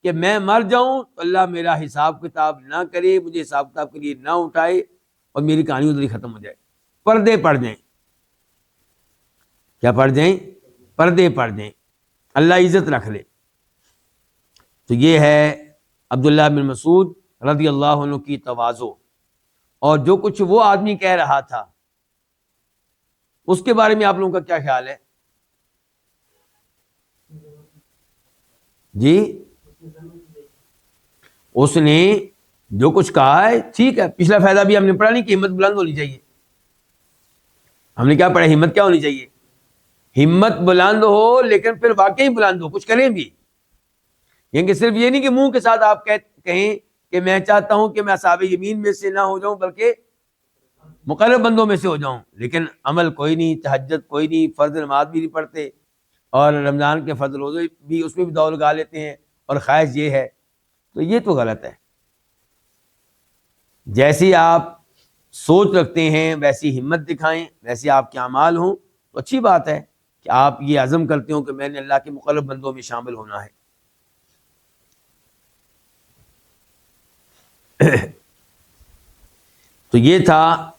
کہ میں مر جاؤں تو اللہ میرا حساب کتاب نہ کرے، مجھے حساب کتاب کے لیے نہ اٹھائے اور میری کہانی ادھر ہی ختم ہو جائے. پردے پڑ جائیں. کیا پڑ جائیں؟ پردے پڑ جائیں، اللہ عزت رکھ لے. تو یہ ہے عبداللہ بن مسعود رضی اللہ عنہ کی تواضع. اور جو کچھ وہ آدمی کہہ رہا تھا اس کے بارے میں آپ لوگوں کا کیا خیال ہے؟ جی، اس نے جو کچھ کہا ہے ٹھیک ہے. پچھلا فائدہ بھی ہم نے پڑھا نہیں کہ ہمت بلند ہونی چاہیے. ہم نے کیا پڑھا؟ ہمت کیا ہونی چاہیے؟ ہمت بلند ہو لیکن پھر واقعی بلند ہو، کچھ کریں بھی. یعنی کہ صرف یہ نہیں کہ منہ کے ساتھ آپ کہیں کہ میں چاہتا ہوں کہ میں اصحاب یمین میں سے نہ ہو جاؤں بلکہ مقرب بندوں میں سے ہو جاؤں، لیکن عمل کوئی نہیں، تہجد کوئی نہیں، فرض نماز بھی نہیں پڑھتے، اور رمضان کے فرض روزے بھی اس میں بھی دوڑ لگا لیتے ہیں، اور خواہش یہ ہے. تو یہ تو غلط ہے. جیسی آپ سوچ رکھتے ہیں ویسی ہمت دکھائیں، ویسے آپ کے اعمال ہوں تو اچھی بات ہے کہ آپ یہ عزم کرتے ہو کہ میں نے اللہ کے مقرب بندوں میں شامل ہونا ہے. تو یہ تھا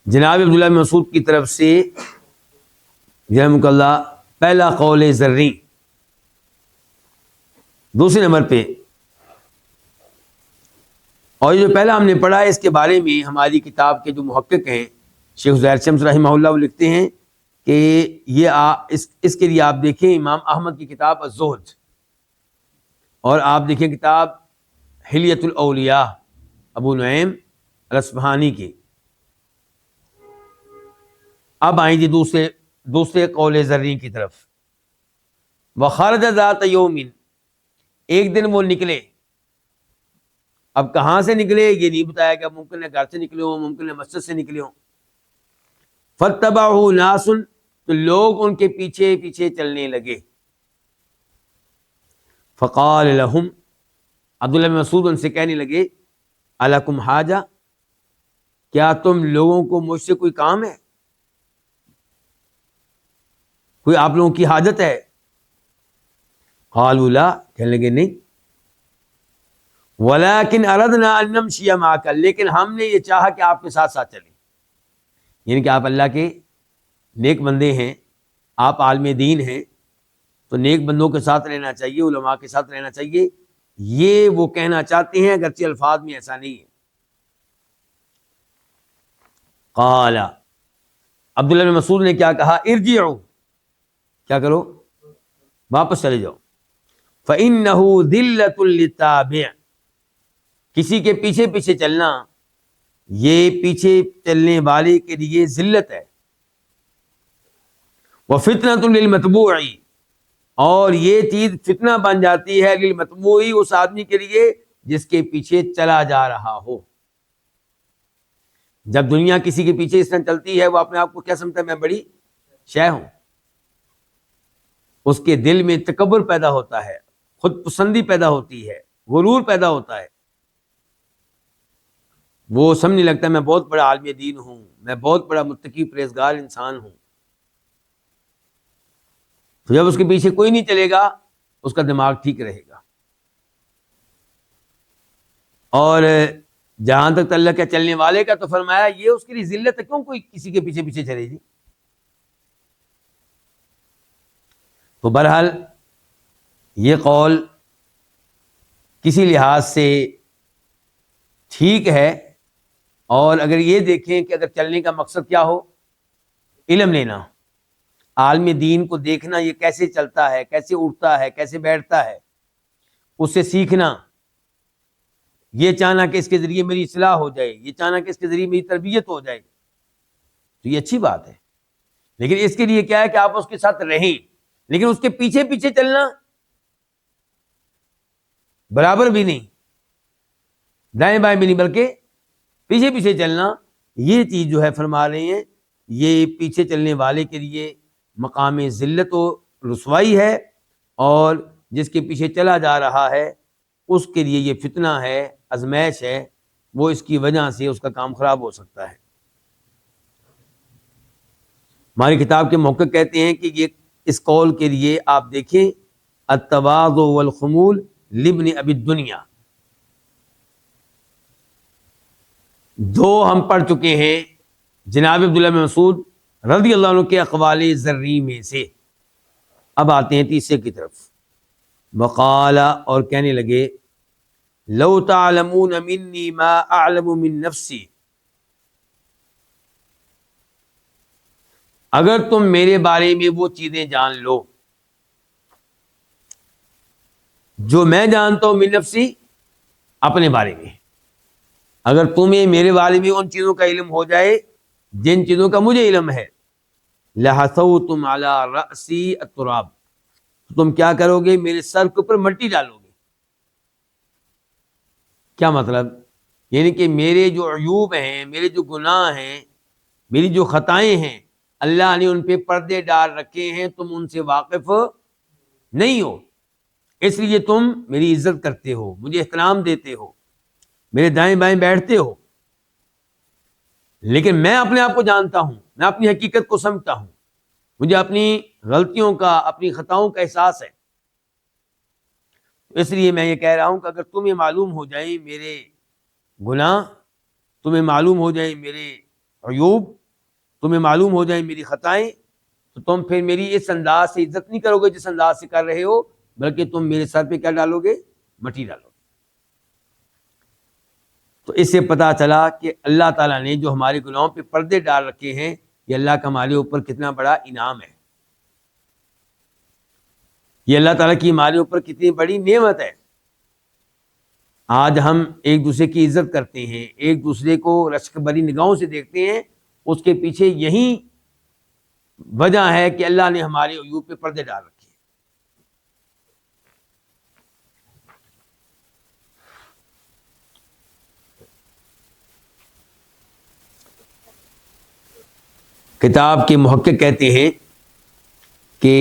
جناب عبداللہ بن مسعود کی طرف سے رحمہ اللہ پہلا قول زرعی. دوسرے نمبر پہ، اور یہ جو پہلا ہم نے پڑھا ہے اس کے بارے میں ہماری کتاب کے جو محقق ہیں شیخ زہیر شمس رحمہ اللہ، وہ لکھتے ہیں کہ یہ اس کے لیے آپ دیکھیں امام احمد کی کتاب الزہد، اور آپ دیکھیں کتاب حلیۃ الاولیاء ابو نعیم الاصفہانی کی. اب آئیں جی دوسرے قول زرعی کی طرف. وخرج ذات یوم، ایک دن وہ نکلے. اب کہاں سے نکلے یہ نہیں بتایا گیا، ممکن ہے گھر سے نکلے ہوں، ممکن ہے مسجد سے نکلے ہوں. فاتبعوا ناس، تو لوگ ان کے پیچھے پیچھے چلنے لگے. فقال لهم، عبداللہ بن مسعود ان سے کہنے لگے، الکم حاجہ، کیا تم لوگوں کو مجھ سے کوئی کام ہے، کوئی آپ لوگوں کی حاجت ہے؟ قالوا لا، کہنے لگے نہیں. ولكن اردنا ان نمشي معك، لیکن ہم نے یہ چاہا کہ آپ کے ساتھ ساتھ چلیں. یعنی کہ آپ اللہ کے نیک بندے ہیں، آپ عالم دین ہیں، تو نیک بندوں کے ساتھ رہنا چاہیے، علماء کے ساتھ رہنا چاہیے. یہ وہ کہنا چاہتے ہیں اگرچہ الفاظ میں ایسا نہیں ہے. قال، عبداللہ بن مسعود نے کیا کہا؟ ارجعوا، کیا کرو؟ واپس چلے جاؤ. فإنه ذلة للتابع، کسی کے پیچھے پیچھے چلنا یہ پیچھے چلنے والے کے لیے ذلت ہے. وفتنة للمتبوع، اور یہ چیز فتنہ بن جاتی ہے للمتبوع، اس آدمی کے لیے جس کے پیچھے چلا جا رہا ہو. جب دنیا کسی کے پیچھے اس طرح چلتی ہے وہ اپنے آپ کو کیا سمجھتا ہے؟ میں بڑی شے ہوں. اس کے دل میں تکبر پیدا ہوتا ہے، خود پسندی پیدا ہوتی ہے، غرور پیدا ہوتا ہے. وہ سمجھنے لگتا ہے میں بہت بڑا عالم دین ہوں، میں بہت بڑا متقی پرہیزگار انسان ہوں. تو جب اس کے پیچھے کوئی نہیں چلے گا اس کا دماغ ٹھیک رہے گا. اور جہاں تک اللہ کے چلنے والے کا تو فرمایا یہ اس کے لیے ذلت ہے، کیوں کوئی کسی کے پیچھے پیچھے چلے جی. تو بہرحال یہ قول کسی لحاظ سے ٹھیک ہے. اور اگر یہ دیکھیں کہ اگر چلنے کا مقصد کیا ہو، علم لینا، عالم دین کو دیکھنا یہ کیسے چلتا ہے، کیسے اٹھتا ہے، کیسے بیٹھتا ہے، اس سے سیکھنا، یہ چاہنا کہ اس کے ذریعے میری اصلاح ہو جائے، یہ چاہنا کہ اس کے ذریعے میری تربیت ہو جائے، تو یہ اچھی بات ہے. لیکن اس کے لیے کیا ہے کہ آپ اس کے ساتھ رہیں، لیکن اس کے پیچھے پیچھے چلنا برابر بھی نہیں، دائیں بائیں بھی نہیں، بلکہ پیچھے پیچھے چلنا، یہ چیز جو ہے فرما رہے ہیں یہ پیچھے چلنے والے کے لیے مقام ذلت و رسوائی ہے، اور جس کے پیچھے چلا جا رہا ہے اس کے لیے یہ فتنہ ہے، آزمائش ہے، وہ اس کی وجہ سے اس کا کام خراب ہو سکتا ہے۔ ہماری کتاب کے محقق کہتے ہیں کہ یہ اس قول کے لیے آپ دیکھیں التواضع والخمول لابن ابی الدنیا، دو ہم پڑھ چکے ہیں جناب عبداللہ بن مسعود رضی اللہ عنہ کے اقوال ذری میں سے۔ اب آتے ہیں تیسرے کی طرف۔ وقال، اور کہنے لگے، لو تعلمون منی ما اعلم من نفسی، اگر تم میرے بارے میں وہ چیزیں جان لو جو میں جانتا ہوں من نفسی، اپنے بارے میں، اگر تمہیں میرے بارے میں ان چیزوں کا علم ہو جائے جن چیزوں کا مجھے علم ہے، لحثوتم علی رأسی التراب، تو تم کیا کرو گے؟ میرے سر کے اوپر مٹی ڈالو گے۔ کیا مطلب؟ یعنی کہ میرے جو عیوب ہیں، میرے جو گناہ ہیں، میری جو خطائیں ہیں، اللہ نے ان پہ پردے ڈال رکھے ہیں، تم ان سے واقف نہیں ہو، اس لیے تم میری عزت کرتے ہو، مجھے احترام دیتے ہو، میرے دائیں بائیں بیٹھتے ہو، لیکن میں اپنے آپ کو جانتا ہوں، میں اپنی حقیقت کو سمجھتا ہوں، مجھے اپنی غلطیوں کا، اپنی خطاؤں کا احساس ہے۔ اس لیے میں یہ کہہ رہا ہوں کہ اگر تمہیں معلوم ہو جائیں میرے گناہ، تمہیں معلوم ہو جائیں میرے عیوب، تمہیں معلوم ہو جائیں میری خطائیں، تو تم پھر میری اس انداز سے عزت نہیں کرو گے جس انداز سے کر رہے ہو، بلکہ تم میرے سر پہ کیا ڈالو گے؟ مٹی ڈالو گے۔ تو اس سے پتہ چلا کہ اللہ تعالیٰ نے جو ہمارے گناہوں پہ پردے ڈال رکھے ہیں، یہ اللہ کا ہمارے اوپر کتنا بڑا انعام ہے، یہ اللہ تعالیٰ کی ہمارے اوپر کتنی بڑی نعمت ہے۔ آج ہم ایک دوسرے کی عزت کرتے ہیں، ایک دوسرے کو رشک بری نگاہوں سے دیکھتے ہیں، اس کے پیچھے یہی وجہ ہے کہ اللہ نے ہمارے عیوب پہ پردے ڈال رکھے ہیں۔ کتاب کے محقق کہتے ہیں کہ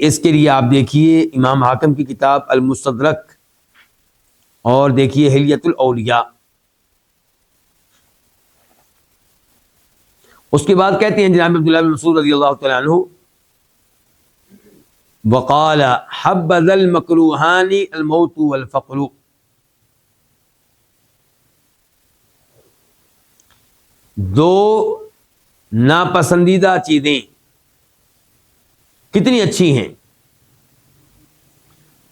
اس کے لیے آپ دیکھیے امام حاکم کی کتاب المستدرک، اور دیکھیے حلیۃ الاولیاء۔ اس کے بعد کہتے ہیں جناب عبداللہ بن مسعود رضی اللہ تعالیٰ عنہ، وقال حبذ المکروہان الموت والفقر، دو ناپسندیدہ چیزیں کتنی اچھی ہیں،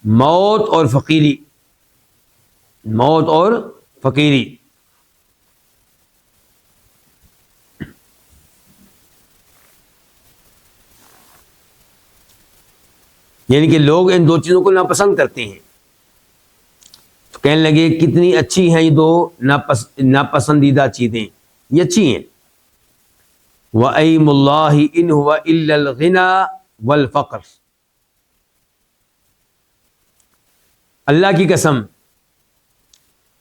موت اور فقیری، موت اور فقیری۔ یعنی کہ لوگ ان دو چیزوں کو ناپسند کرتے ہیں، تو کہنے لگے کتنی اچھی ہیں یہ دو ناپسندیدہ چیزیں، یہ اچھی ہیں۔ وَأَيْمُ اللَّهِ إِنْ هُوَ إِلَّا الْغِنَى وَالْفَقْرُ، اللہ کی قسم،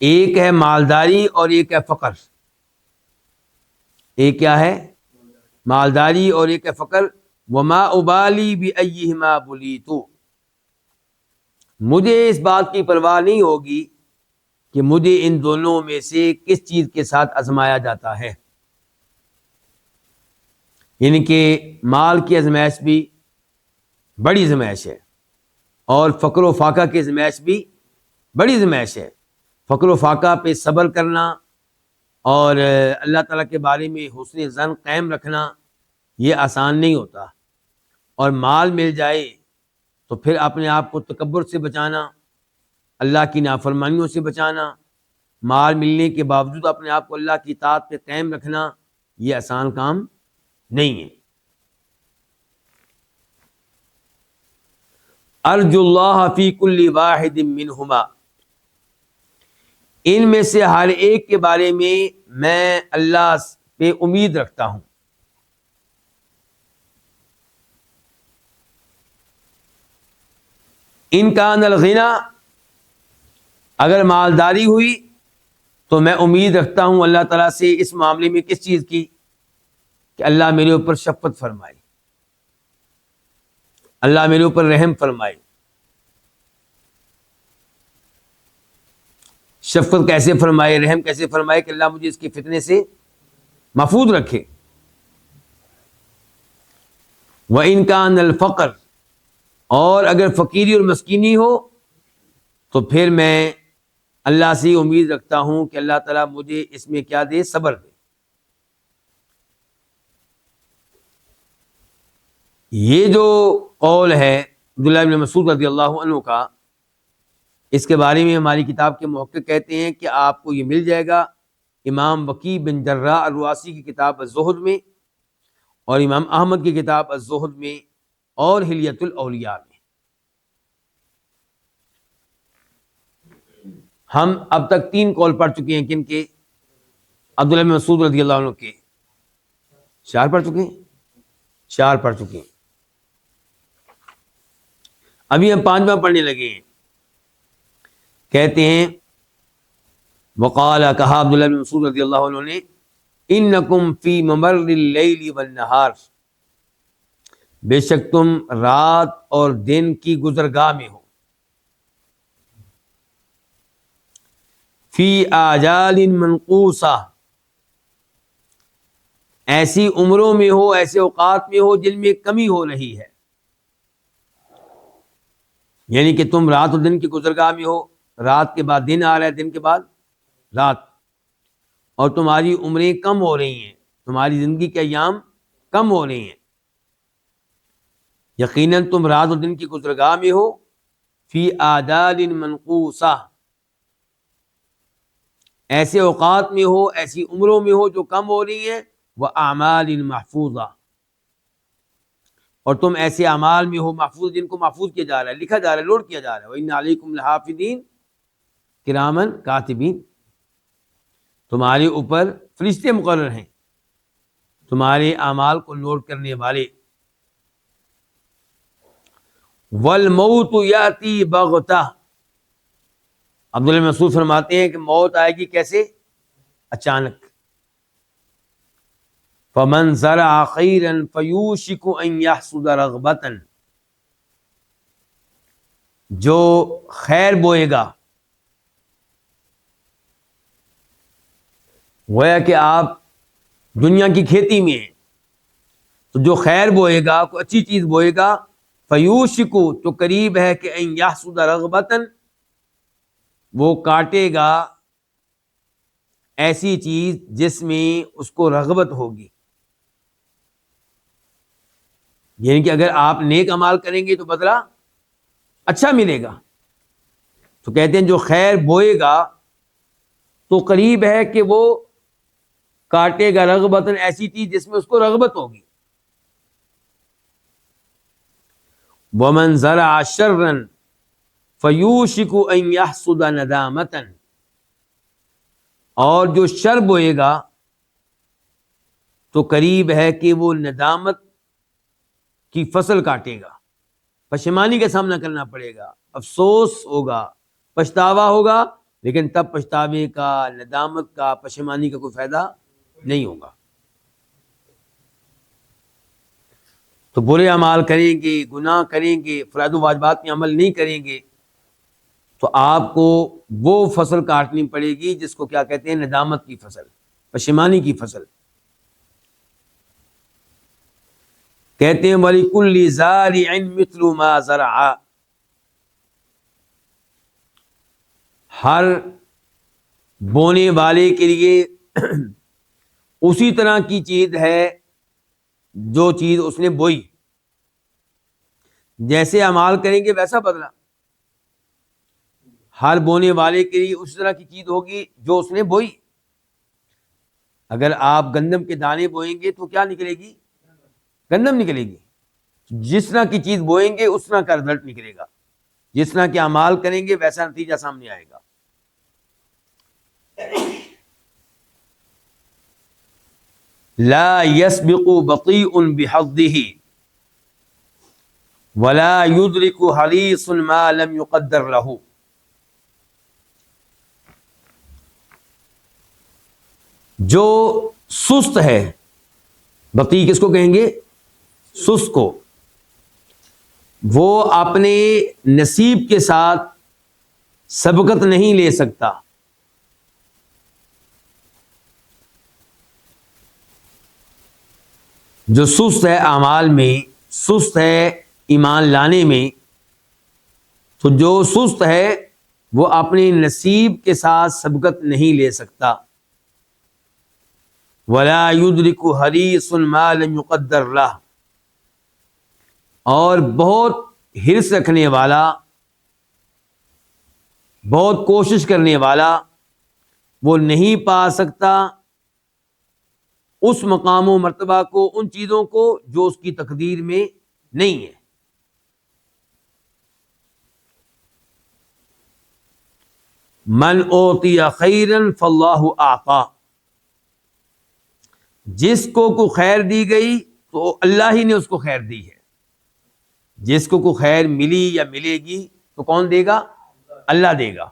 ایک ہے مالداری اور ایک ہے فقر۔ ایک کیا ہے؟ مالداری، اور ایک ہے فقر۔ وَمَا أُبَالِي بِأَيِّهِمَا بُلِيتُ، مجھے اس بات کی پرواہ نہیں ہوگی کہ مجھے ان دونوں میں سے کس چیز کے ساتھ آزمایا جاتا ہے۔ یعنی کہ مال کی آزمائش بھی بڑی آزمائش ہے، اور فقر و فاقہ کی آزمائش بھی بڑی آزمائش ہے۔ فقر و فاقہ پہ صبر کرنا اور اللہ تعالیٰ کے بارے میں حسن ظن قائم رکھنا یہ آسان نہیں ہوتا، اور مال مل جائے تو پھر اپنے آپ کو تکبر سے بچانا، اللہ کی نافرمانیوں سے بچانا، مال ملنے کے باوجود اپنے آپ کو اللہ کی اطاعت پہ قائم رکھنا، یہ آسان کام نہیں ہے۔ ارجو اللہ فی کل واحد منہما، ان میں سے ہر ایک کے بارے میں اللہ پہ امید رکھتا ہوں۔ ان کان الغنی، اگر مالداری ہوئی، تو میں امید رکھتا ہوں اللہ تعالیٰ سے اس معاملے میں کس چیز کی؟ کہ اللہ میرے اوپر شفقت فرمائے، اللہ میرے اوپر رحم فرمائے۔ شفقت کیسے فرمائے، رحم کیسے فرمائے؟ کہ اللہ مجھے اس کے فتنے سے محفوظ رکھے۔ وَإِن كَانَ الْفَقْرُ، اور اگر فقیری اور مسکینی ہو تو پھر میں اللہ سے امید رکھتا ہوں کہ اللہ تعالیٰ مجھے اس میں کیا دے؟ صبر دے۔ یہ جو قول ہے عبداللہ بن مسعود رضی اللہ عنہ کا، اس کے بارے میں ہماری کتاب کے محقق کہتے ہیں کہ آپ کو یہ مل جائے گا امام وکیع بن جراح الرؤاسی کی کتاب الزہد میں، اور امام احمد کی کتاب الزہد میں، اور حلیۃ الاولیاء میں۔ ہم اب تک 3 قول پڑھ چکے ہیں، کن کے؟ عبداللہ بن مسعود رضی اللہ عنہ کے۔ 4 پڑھ چکے ہیں، 4 پڑھ چکے ہیں۔ ابھی ہم 5واں پڑھنے لگے ہیں۔ کہتے ہیں وقال، کہا عبداللہ بن مسعود رضی اللہ عنہ نے، انکم فی ممر اللیل والنہار، بے شک تم رات اور دن کی گزرگاہ میں ہو، فی آجال منقوصہ، ایسی عمروں میں ہو، ایسے اوقات میں ہو جن میں کمی ہو رہی ہے۔ یعنی کہ تم رات اور دن کی گزرگاہ میں ہو، رات کے بعد دن آ رہا ہے، دن کے بعد رات، اور تمہاری عمریں کم ہو رہی ہیں، تمہاری زندگی کے ایام کم ہو رہے ہیں۔ یقیناً تم رات اور دن کی گزرگاہ میں ہو، فی آجال منقوصہ، ایسے اوقات میں ہو، ایسی عمروں میں ہو جو کم ہو رہی ہیں، وَأَعْمَالٍ مَحْفُوظَةٍ، اور تم ایسے اعمال میں ہو محفوظ، جن کو محفوظ کیا جا رہا ہے، لکھا جا رہا ہے، لوڈ کیا جا رہا ہے۔ وَإِنَّ عَلَيْكُمْ لَحَافِظِينَ كِرَامًا كَاتِبِينَ، تمہارے اوپر فرشتے مقرر ہیں، تمہارے اعمال کو نوٹ کرنے والے۔ وَالْمَوْتُ يَأْتِي بَغْتَةً، عبداللہ مسعود فرماتے ہیں کہ موت آئے گی کیسے؟ اچانک۔ فَمَنْ زَرَعَ خَيْرًا فَيُوشِكُ أَنْ يَحْصُدَ رَغْبَةً، جو خیر بوئے گا، گویا کہ آپ دنیا کی کھیتی میں ہیں، تو جو خیر بوئے گا، کوئی اچھی چیز بوئے گا، فَيُوشِكُ، تو قریب ہے کہ أَنْ يَحْصُدَ رَغْبَةً، وہ کاٹے گا ایسی چیز جس میں اس کو رغبت ہوگی۔ یعنی کہ اگر آپ نیک اعمال کریں گے تو بدلہ اچھا ملے گا۔ تو کہتے ہیں جو خیر بوئے گا تو قریب ہے کہ وہ کاٹے گا رغبتاً، ایسی چیز جس میں اس کو رغبت ہوگی۔ وَمَنْ زَرَعَ شَرًّا فَيُوشِكُ أَنْ يَحْصُدَ نَدَامَةً، اور جو شر بوئے گا تو قریب ہے کہ وہ ندامت کی فصل کاٹے گا، پشیمانی کا سامنا کرنا پڑے گا، افسوس ہوگا، پچھتاوا ہوگا، لیکن تب پچھتاوے کا، ندامت کا، پشیمانی کا کوئی فائدہ نہیں ہوگا۔ تو برے اعمال کریں گے، گناہ کریں گے، فرائض و واجبات میں عمل نہیں کریں گے، تو آپ کو وہ فصل کاٹنی پڑے گی جس کو کیا کہتے ہیں؟ ندامت کی فصل، پشیمانی کی فصل۔ کہتے ہیں وَلِكُلِّ زَارِعٍ مِثْلُ مَا زَرَعَ، ہر بونے والے کے لیے اسی طرح کی چیز ہے جو چیز اس نے بوئی، جیسے اعمال کریں گے ویسا بدلہ۔ ہر بونے والے کے لیے اسی طرح کی چیز ہوگی جو اس نے بوئی۔ اگر آپ گندم کے دانے بوئیں گے تو کیا نکلے گی؟ گندم نکلے گی۔ جس طرح کی چیز بوئیں گے اس طرح کا رزلٹ نکلے گا، جس طرح کے اعمال کریں گے ویسا نتیجہ سامنے آئے گا۔ لا يسبق بطيء بحظه ولا يدرك حريص ما لم يقدر له، جو سست ہے، بطیء کس کو کہیں گے؟ سست کو، وہ اپنے نصیب کے ساتھ سبقت نہیں لے سکتا۔ جو سست ہے اعمال میں، سست ہے ایمان لانے میں، تو جو سست ہے وہ اپنے نصیب کے ساتھ سبقت نہیں لے سکتا۔ وَلَا يُدْرِكُ حَرِيصٌ مَا لَمْ يُقَدَّرْ لَهُ، اور بہت حرص رکھنے والا، بہت کوشش کرنے والا، وہ نہیں پا سکتا اس مقام و مرتبہ کو، ان چیزوں کو جو اس کی تقدیر میں نہیں ہے۔ من اوتی خیرا فاللہ اعطا، جس کو کوئی خیر دی گئی تو اللہ ہی نے اس کو خیر دی ہے۔ جس کو کوئی خیر ملی یا ملے گی تو کون دے گا؟ اللہ دے گا۔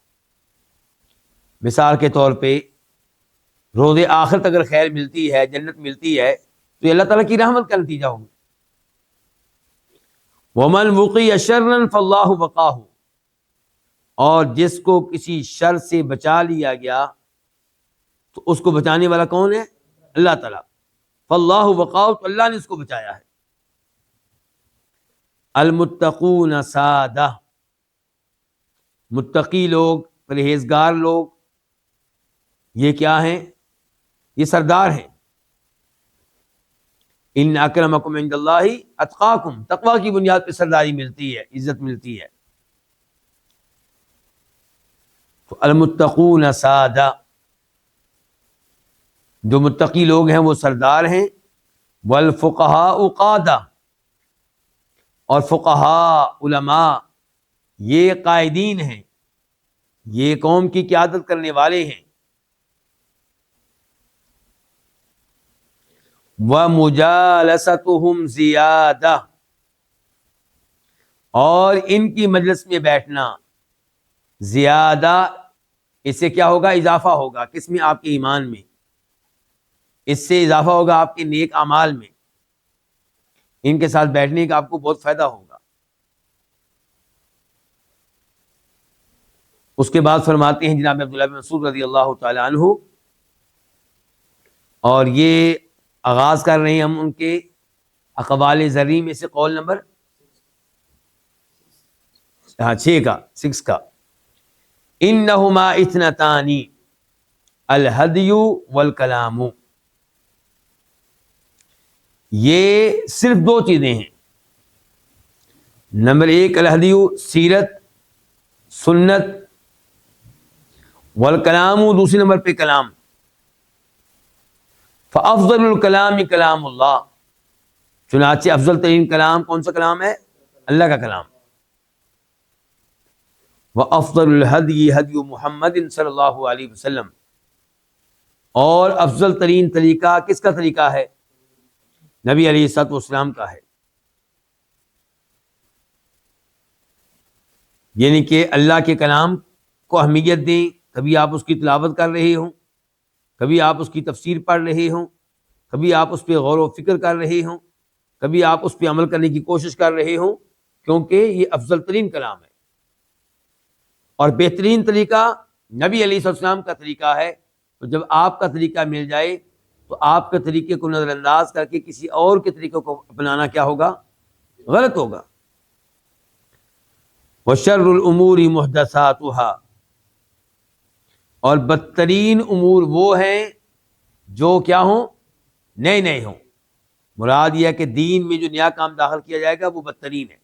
مثال کے طور پہ روز آخرت اگر خیر ملتی ہے، جنت ملتی ہے، تو یہ اللہ تعالیٰ کی رحمت کا نتیجہ ہوگا۔ وَمَنْ وُقِيَ شَرًّا فَاللَّهُ وَقَاهُ، اور جس کو کسی شر سے بچا لیا گیا تو اس کو بچانے والا کون ہے؟ اللہ تعالیٰ۔ فَاللَّهُ وَقَاهُ، تو اللہ نے اس کو بچایا ہے۔ المتقون سادہ، متقی لوگ، پرہیزگار لوگ، یہ کیا ہیں؟ یہ سردار ہیں۔ ان اکرمکم عند اللہ اتقاکم، تقوی کی بنیاد پہ سرداری ملتی ہے، عزت ملتی ہے۔ تو المتقون سادہ، جو متقی لوگ ہیں وہ سردار ہیں۔ والفقہاء قادہ، اور فقہاء علماء یہ قائدین ہیں، یہ قوم کی قیادت کرنے والے ہیں۔ وَمُجَالَسَتُهُمْ زِيَادَةٌ، اور ان کی مجلس میں بیٹھنا زیادہ، اس سے کیا ہوگا؟ اضافہ ہوگا۔ کس میں؟ آپ کے ایمان میں۔ اس سے اضافہ ہوگا آپ کے نیک اعمال میں۔ ان کے ساتھ بیٹھنے کا آپ کو بہت فائدہ ہوگا۔ اس کے بعد فرماتے ہیں جناب عبداللہ بن مسعود رضی اللہ تعالی عنہ، اور یہ آغاز کر رہے ہیں ہم ان کے اقوال زرعی میں سے قول نمبر 6 کا۔ انہما اثنتان الہدی والکلام، یہ صرف دو چیزیں ہیں۔ نمبر 1 الہدی، سیرت سنت، والکلام دوسری نمبر پہ کلام۔ فافضل الکلام کلام اللہ، چنانچہ افضل ترین کلام کون سا کلام ہے؟ اللہ کا کلام۔ وافضل الہدی ہدی محمد صلی اللہ علیہ وسلم، اور افضل ترین طریقہ کس کا طریقہ ہے؟ نبی علیہ الصلوۃ والسلام کا ہے۔ یعنی کہ اللہ کے کلام کو اہمیت دیں۔ کبھی آپ اس کی تلاوت کر رہے ہوں، کبھی آپ اس کی تفسیر پڑھ رہے ہوں، کبھی آپ اس پہ غور و فکر کر رہے ہوں، کبھی آپ اس پہ عمل کرنے کی کوشش کر رہے ہوں، کیونکہ یہ افضل ترین کلام ہے۔ اور بہترین طریقہ نبی علیہ السلام کا طریقہ ہے۔ تو جب آپ کا طریقہ مل جائے تو آپ کے طریقے کو نظر انداز کر کے کسی اور کے طریقے کو اپنانا کیا ہوگا؟ غلط ہوگا۔ وَشَرُّ الْأُمُورِ مُحْدَثَاتُهَا، اور بدترین امور وہ ہیں جو کیا ہوں؟ نئے نئے ہوں۔ مراد یہ ہے کہ دین میں جو نیا کام داخل کیا جائے گا وہ بدترین ہے۔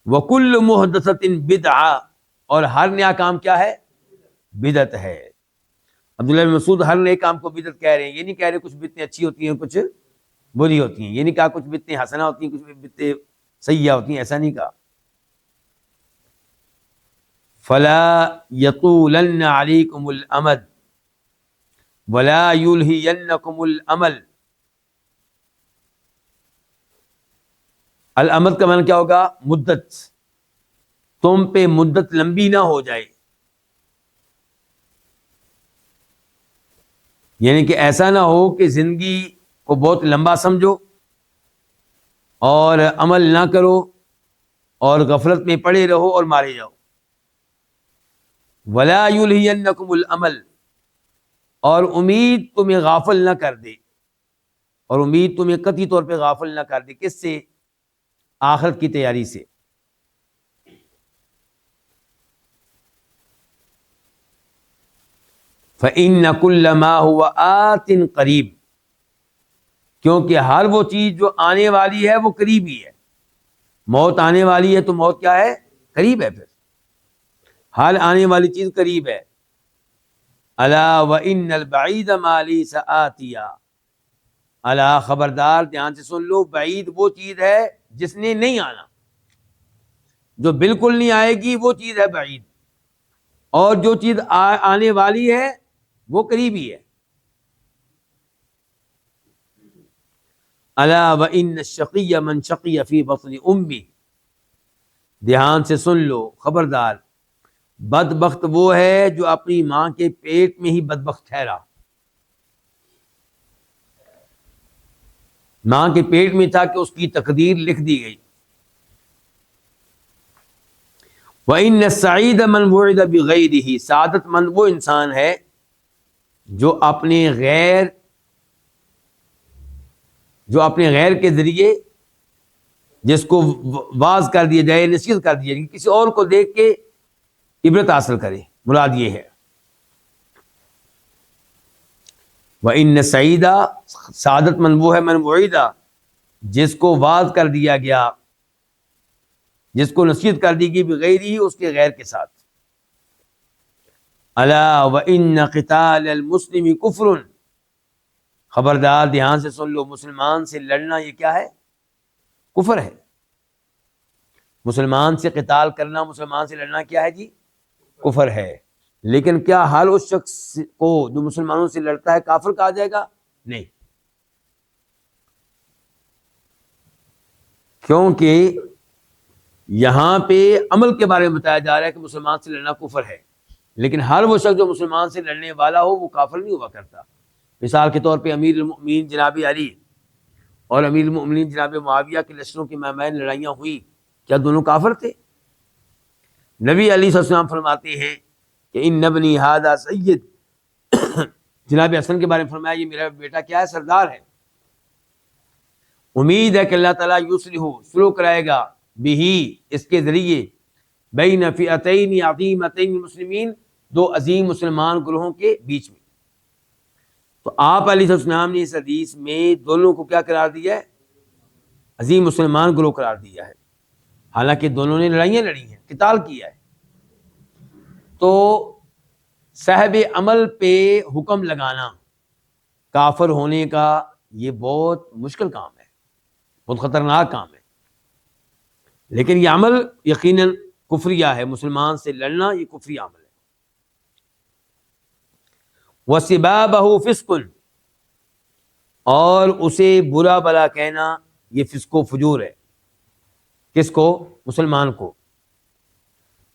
وَكُلُّ مُحْدَثَةٍ بِدْعَةٍ، اور ہر نیا کام کیا ہے؟ بدعت ہے۔ عبداللہ بن مسعود ہر نئے کام کو بدعت کہہ رہے ہیں۔ یہ نہیں کہہ رہے کچھ بدعتیں اچھی ہوتی ہیں کچھ بری ہوتی ہیں، یہ نہیں کہا کچھ بدعتیں حسنہ ہوتی ہیں کچھ بدعتیں سیئہ ہوتی ہیں، ایسا نہیں کہا۔ فَلَا يَطُولَنَّ عَلَيْكُمُ الْأَمَدُ وَلَا يُلْهِيَنَّكُمُ الْأَمَلُ، الامد کا معنی کیا ہوگا؟ مدت، تم پہ مدت لمبی نہ ہو جائے۔ یعنی کہ ایسا نہ ہو کہ زندگی کو بہت لمبا سمجھو اور عمل نہ کرو اور غفلت میں پڑے رہو اور مارے جاؤ. ولا یلہینکم العمل، اور امید تمہیں غافل نہ کر دے، اور امید تمہیں قطعی طور پہ غافل نہ کر دے. کس سے؟ آخرت کی تیاری سے. فَإِنَّ كُلَّ مَا هُوَ آتٍ قریب، کیونکہ ہر وہ چیز جو آنے والی ہے وہ قریب ہی ہے. موت آنے والی ہے تو موت کیا ہے؟ قریب ہے. پھر حال آنے والی چیز قریب ہے. الا وَإِنَّ الْبَعِيدَ مَا لَيْسَ آتِيًا، الا خبردار، دھیان سے سن لو، بعید وہ چیز ہے جس نے نہیں آنا، جو بالکل نہیں آئے گی وہ چیز ہے بعید، اور جو چیز آنے والی ہے وہ قریب ہی ہے. الا وَإِنَّ الشَّقِيَّ مَنْ شَقِيَ فِي بَطْنِ أُمِّهِ، دھیان سے سن لو، خبردار، بدبخت وہ ہے جو اپنی ماں کے پیٹ میں ہی بدبخت ٹھہرا. ماں کے پیٹ میں تھا کہ اس کی تقدیر لکھ دی گئی. وَإِنَّ السَّعِيدَ مَنْ وُعِدَ بِغَيْرِهِ، سعادت مند وہ انسان ہے جو اپنے غیر کے ذریعے جس کو واعظ کر دیا جائے، نصیحت کر دی جائے، کسی اور کو دیکھ کے عبرت حاصل کرے. مراد یہ ہے. وَإِنَّ السَّعِيدَ، سعادت مند وہ ہے، من وعیدہ، جس کو واعظ کر دیا گیا، جس کو نصیحت کر دی گئی، بغیر ہی، اس کے غیر کے ساتھ. الا وَإِنَّ قِتَالَ الْمُسْلِمِ كُفْرٌ، خبردار، دھیان سے سن لو، مسلمان سے لڑنا یہ کیا ہے؟ کفر ہے. مسلمان سے قتال کرنا، مسلمان سے لڑنا کیا ہے جی؟ کفر ہے. لیکن کیا ہر اس شخص کو جو مسلمانوں سے لڑتا ہے کافر کہا جائے گا؟ نہیں، کیونکہ یہاں پہ عمل کے بارے میں بتایا جا رہا ہے کہ مسلمان سے لڑنا کفر ہے، لیکن ہر وہ شخص جو مسلمان سے لڑنے والا ہو وہ کافر نہیں ہوا کرتا. مثال کے طور پہ امیر المؤمنین جناب علی اور امیر المؤمنین جناب معاویہ کے لشکروں کی مابین لڑائیاں ہوئی، کیا دونوں کافر تھے؟ نبی علیہ السلام فرماتے ہیں کہ ان ابنی ھذا سید، جناب حسن کے بارے میں فرمایا یہ میرا بیٹا کیا ہے؟ سردار ہے. امید ہے کہ اللہ تعالیٰ یصلح، سلو کرائے گا، بہی، اس کے ذریعے، بین فئتین عظیمتین مسلمین، دو عظیم مسلمان گروہوں کے بیچ میں. تو آپ علیہ السلام نے اس حدیث میں دونوں کو کیا قرار دیا ہے؟ عظیم مسلمان گروہ قرار دیا ہے، حالانکہ دونوں نے لڑائیاں لڑی ہیں، قتال کیا ہے. تو صاحب عمل پہ حکم لگانا کافر ہونے کا یہ بہت مشکل کام ہے، بہت خطرناک کام ہے. لیکن یہ عمل یقیناً کفریہ ہے، مسلمان سے لڑنا یہ کفری عمل ہے. وَسِبَابَهُ فِسْقٌ، اور اسے برا بلا کہنا یہ فسق و فجور ہے. کس کو؟ مسلمان کو.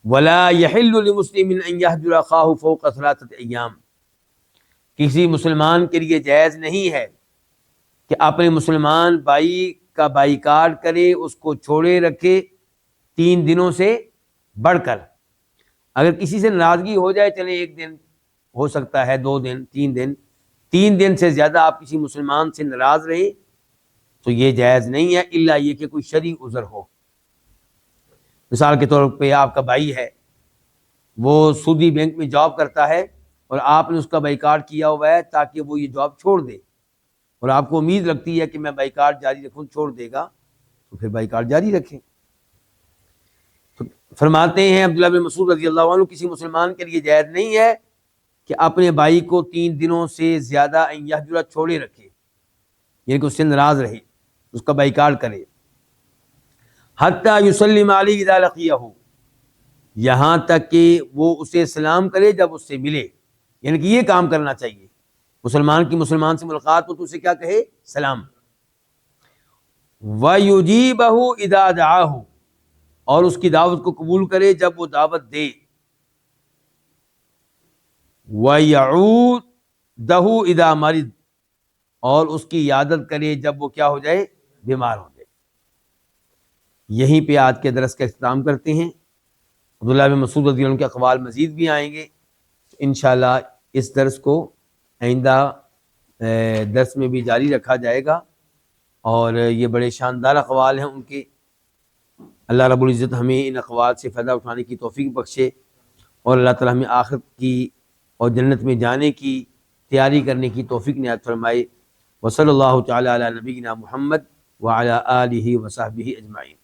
وَلَا يَحِلُّ لِمُسْلِمٍ أَن يَهْجُرَ أَخَاهُ فَوْقَ 3 أَيَّامٍ، کسی مسلمان کے لیے جائز نہیں ہے کہ اپنے مسلمان بھائی کا بائیکاٹ کرے، اس کو چھوڑے رکھے 3 دنوں سے بڑھ کر. اگر کسی سے ناراضگی ہو جائے، چلے 1 دن ہو سکتا ہے، 2 دن، 3 دن، 3 دن سے زیادہ آپ کسی مسلمان سے ناراض رہے تو یہ جائز نہیں ہے، الا یہ کہ کوئی شرعی عذر ہو. مثال کے طور پہ آپ کا بھائی ہے، وہ سودی بینک میں جاب کرتا ہے اور آپ نے اس کا بائیکاٹ کیا ہوا ہے تاکہ وہ یہ جاب چھوڑ دے، اور آپ کو امید لگتی ہے کہ میں بائیکاٹ جاری رکھوں، چھوڑ دے گا، تو پھر بائیکاٹ جاری رکھیں. تو فرماتے ہیں عبداللہ بن مسعود رضی اللہ عنہ، کسی مسلمان کے لیے جائز نہیں ہے کہ اپنے بھائی کو 3 دنوں سے زیادہ یحجر چھوڑے رکھے، یعنی کہ اس سے ناراض رہے، اس کا بائیکاٹ کرے. حتیٰ یسلم علیہ اذا لقیہ، یہاں تک کہ وہ اسے سلام کرے جب اس سے ملے. یعنی کہ یہ کام کرنا چاہیے، مسلمان کی مسلمان سے ملاقات ہو تو اسے کیا کہے؟ سلام. وَيُجِيبَهُ اذا دعاہ، اور اس کی دعوت کو قبول کرے جب وہ دعوت دے. وَيَعُودَ دہو اذا مرض، اور اس کی عیادت کرے جب وہ کیا ہو جائے؟ بیمار ہو جائے۔ یہیں پہ آج کے درس کا اختتام کرتے ہیں۔ عبداللہ بن مسعود رضی اللہ عنہ کے اقوال مزید بھی آئیں گے، انشاءاللہ اس درس کو آئندہ درس میں بھی جاری رکھا جائے گا، اور یہ بڑے شاندار اقوال ہیں ان کے۔ اللہ رب العزت ہمیں ان اقوال سے فائدہ اٹھانے کی توفیق بخشے، اور اللہ تعالی ہمیں آخرت کی اور جنت میں جانے کی تیاری کرنے کی توفیق عنایت فرمائے۔ وصلی اللہ تعالی علی نبینا محمد وعلی آلہ وصحبہ اجمعین۔